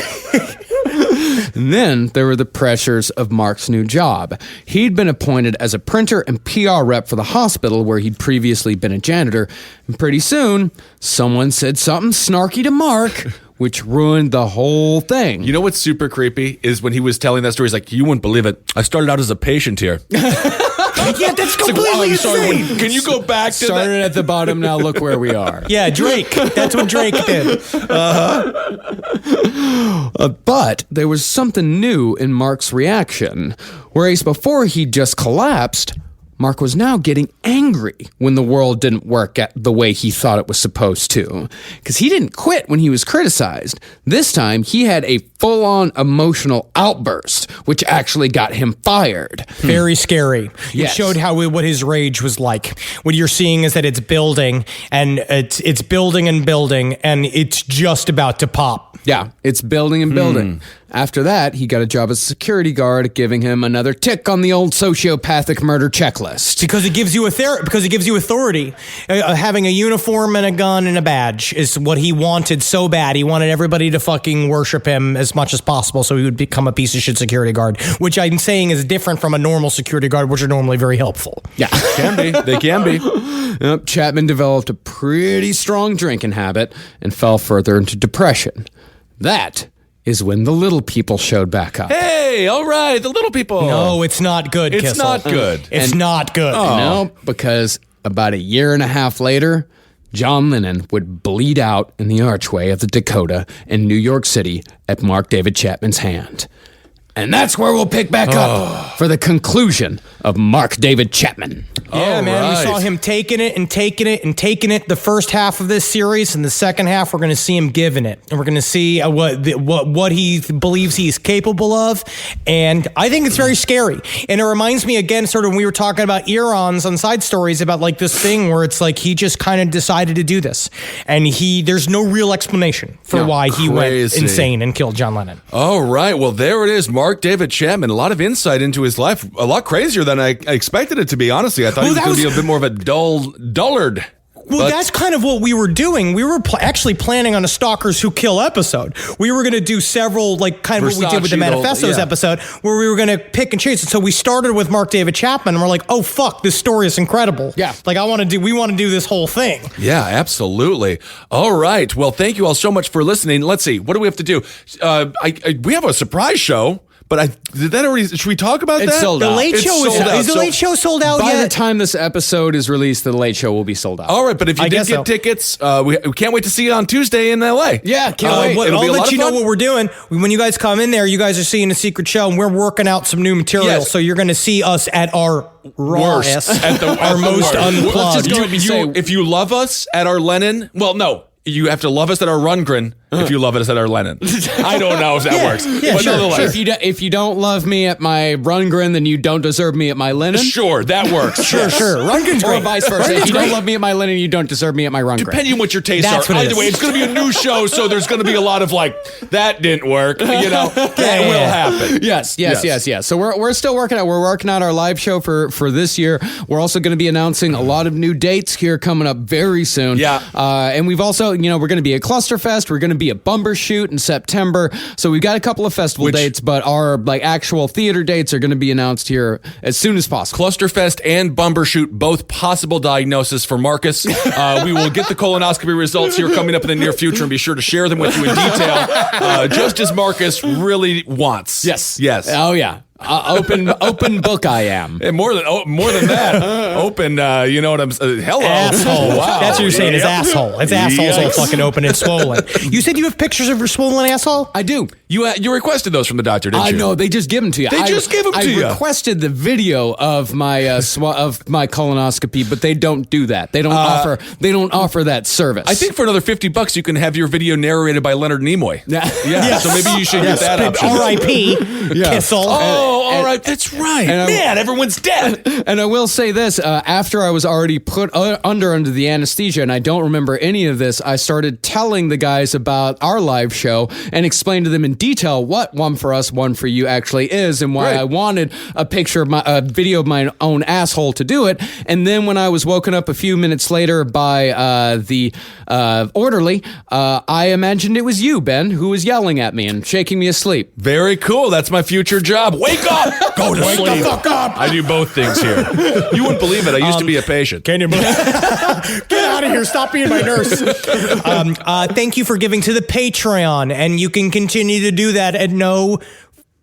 And then there were the pressures of Mark's new job. He'd been appointed as a printer and PR rep for the hospital where he'd previously been a janitor. And pretty soon, someone said something snarky to Mark, which ruined the whole thing. You know what's super creepy is when he was telling that story, he's like, you wouldn't believe it. I started out as a patient here. Yeah, that's completely insane. Can you go back to Started that? at the bottom, now look where we are. Yeah, Drake. That's what Drake did. But there was something new in Mark's reaction. Whereas before he just collapsed, Mark was now getting angry when the world didn't work at the way he thought it was supposed to. Because he didn't quit when he was criticized. This time, he had a full-on emotional outburst, which actually got him fired. Very scary. Yes. It showed what his rage was like. What you're seeing is that it's building, and it's building and building, and it's just about to pop. Yeah, it's building and building. After that, he got a job as a security guard, giving him another tick on the old sociopathic murder checklist. Because it gives you authority. Having a uniform and a gun and a badge is what he wanted so bad. He wanted everybody to fucking worship him as much as possible so he would become a piece of shit security guard, which I'm saying is different from a normal security guard, which are normally very helpful. Yeah. Can be. They can be. Yep, Chapman developed a pretty strong drinking habit and fell further into depression. That is when the little people showed back up. Hey, all right, the little people. No, it's not good, It's Kissel. not good. It's not good. No, because about a year and a half later, John Lennon would bleed out in the archway of the Dakota in New York City at Mark David Chapman's hand. And that's where we'll pick back up for the conclusion of Mark David Chapman. Yeah, All man, we right. saw him taking it and taking it and taking it the first half of this series, and the second half we're going to see him giving it, and we're going to see what he believes he's capable of, and I think it's very scary. And it reminds me again, sort of when we were talking about Earons on Side Stories about like this thing where it's like he just kind of decided to do this, and there's no real explanation for why he went crazy. insane and killed John Lennon. All right, well, there it is. Mark David Chapman, a lot of insight into his life, a lot crazier than I expected it to be, honestly. I thought he was going to be a bit more of a dullard. Well, that's kind of what we were doing. We were actually planning on a Stalkers Who Kill episode. We were going to do several, like kind of what we did with the Versace, Manifestos yeah. episode, where we were going to pick and choose. And so we started with Mark David Chapman, and we're like, oh, fuck, this story is incredible. Yeah. Like, we want to do this whole thing. Yeah, absolutely. All right. Well, thank you all so much for listening. Let's see. What do we have to do? We have a surprise show. But did that already? Should we talk about It's that? sold The out. Late It's Show sold out. is the So- Late Show sold out By yet? the time this episode is released, the Late Show will be sold out. All right, but if you I did guess get so. tickets, we can't wait to see you on Tuesday in LA. Yeah, can't wait. I'll It'll be a lot let of you know fun. what we're doing. When you guys come in there, you guys are seeing a secret show, and we're working out some new material. Yes. So you're going to see us at our rawest, At our most worst. unplugged. just go ahead and say- If you love us at our Lennon, well, no, you have to love us at our Rundgren. if you love us at our Lennon. I don't know if that works. Yeah, but sure. nonetheless. If you don't love me at my Rundgren, then you don't deserve me at my Lennon. Sure, that works. Sure. Rundgren's Or great. vice versa. If you don't love me at my Lennon, you don't deserve me at my Rundgren. Depending on what your tastes That's are. what it Either is. way, it's going to be a new show, so there's going to be a lot of like, that didn't work. That will happen. Yes. So we're still working out. We're working out our live show for this year. We're also going to be announcing a lot of new dates here coming up very soon. Yeah. And we've also, we're going to be at Clusterfest. We're going to be at Bumbershoot in September. So we've got a couple of festival dates, but our like actual theater dates are going to be announced here as soon as possible. Clusterfest and Bumbershoot, both possible diagnosis for Marcus. We will get the colonoscopy results here coming up in the near future and be sure to share them with you in detail, just as Marcus really wants. Yes. Oh, yeah. Open book I am. And more than that, open, you know what I'm saying? Hello. Asshole. Wow. That's what you're saying, is asshole. His asshole's all fucking open and swollen. You said you have pictures of your swollen asshole? I do. You requested those from the doctor, didn't you? I know, they just give them to you. They just give them to you. I requested the video of my of my colonoscopy, but they don't do that. They don't offer that service. I think for another $50 you can have your video narrated by Leonard Nimoy. Yeah. Yes. So maybe you should get that option. R.I.P. Kissel. All right. That's right. Man, everyone's dead. And I will say this, after I was already put under the anesthesia, and I don't remember any of this, I started telling the guys about our live show and explained to them in detail what One For Us, One For You actually is and why I wanted a video of my own asshole to do it. And then when I was woken up a few minutes later by the orderly, I imagined it was you, Ben, who was yelling at me and shaking me asleep. Very cool. That's my future job. Wake up! Go to sleep. Wake the fuck up! I do both things here. You wouldn't believe it. I used to be a patient. Can you believe Get out of here. Stop being my nurse. Thank you for giving to the Patreon, and you can continue to do that at no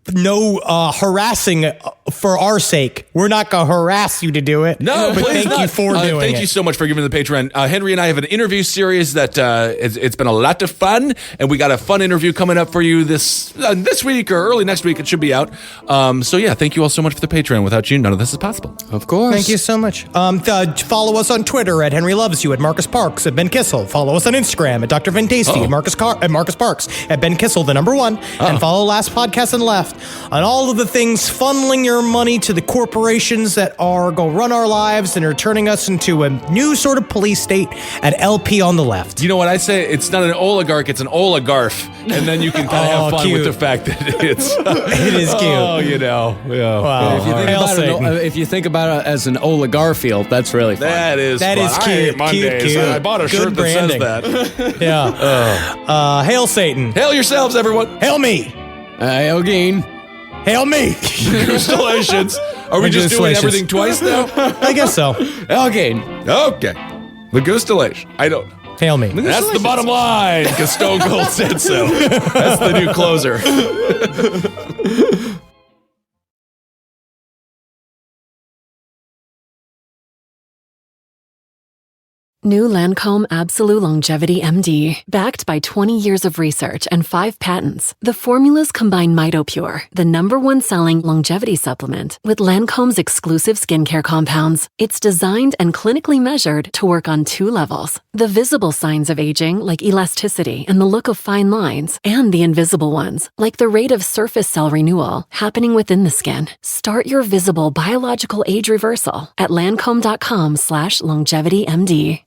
harassing for our sake. We're not going to harass you to do it. No, but please thank not. you for doing it. Thank you so much for giving the Patreon. Henry and I have an interview series that it's been a lot of fun, and we got a fun interview coming up for you this week or early next week. It should be out. So yeah, thank you all so much for the Patreon. Without you, none of this is possible. Of course. Thank you so much. Follow us on Twitter at Henry Loves You, at Marcus Parks, at Ben Kissel. Follow us on Instagram at Dr. Van Tasty, at Marcus Parks, at Ben Kissel, the number 1, and follow Last Podcast and Left on all of the things funneling your money to the corporations that are going to run our lives and are turning us into a new sort of police state at LP on the Left. You know what I say? It's not an oligarch, it's an oligarch. And then you can kind of have fun with the fact that it's... It is cute. Oh, yeah. Wow. If you think about it as an oligarchield, that's really fun. That is That fun. is I cute. hate Mondays. Cute. I bought a Good shirt branding. that says that. Yeah. Hail Satan. Hail yourselves, everyone. Hail me. Hail Geen. Hail me. Congratulations. Are we just doing everything twice now? I guess so. Hail Geen. Okay. Legustilation. I don't know. Hail me. That's the bottom line, because Stone Cold said so. That's the new closer. New Lancome Absolute Longevity MD. Backed by 20 years of research and 5 patents, the formulas combine MitoPure, the #1 selling longevity supplement, with Lancome's exclusive skincare compounds. It's designed and clinically measured to work on 2 levels: the visible signs of aging, like elasticity and the look of fine lines, and the invisible ones, like the rate of surface cell renewal happening within the skin. Start your visible biological age reversal at Lancome.com/longevitymd.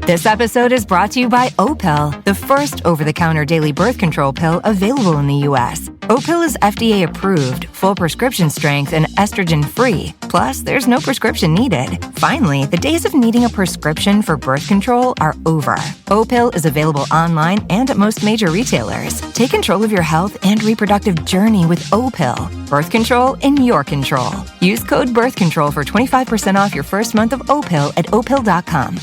This episode is brought to you by Opel, the first over-the-counter daily birth control pill available in the U.S. Opel is FDA approved, full prescription strength, and estrogen-free. Plus, there's no prescription needed. Finally, the days of needing a prescription for birth control are over. Opel is available online and at most major retailers. Take control of your health and reproductive journey with Opel. Birth control in your control. Use code BIRTHCONTROL for 25% off your first month of Opel at opel.com.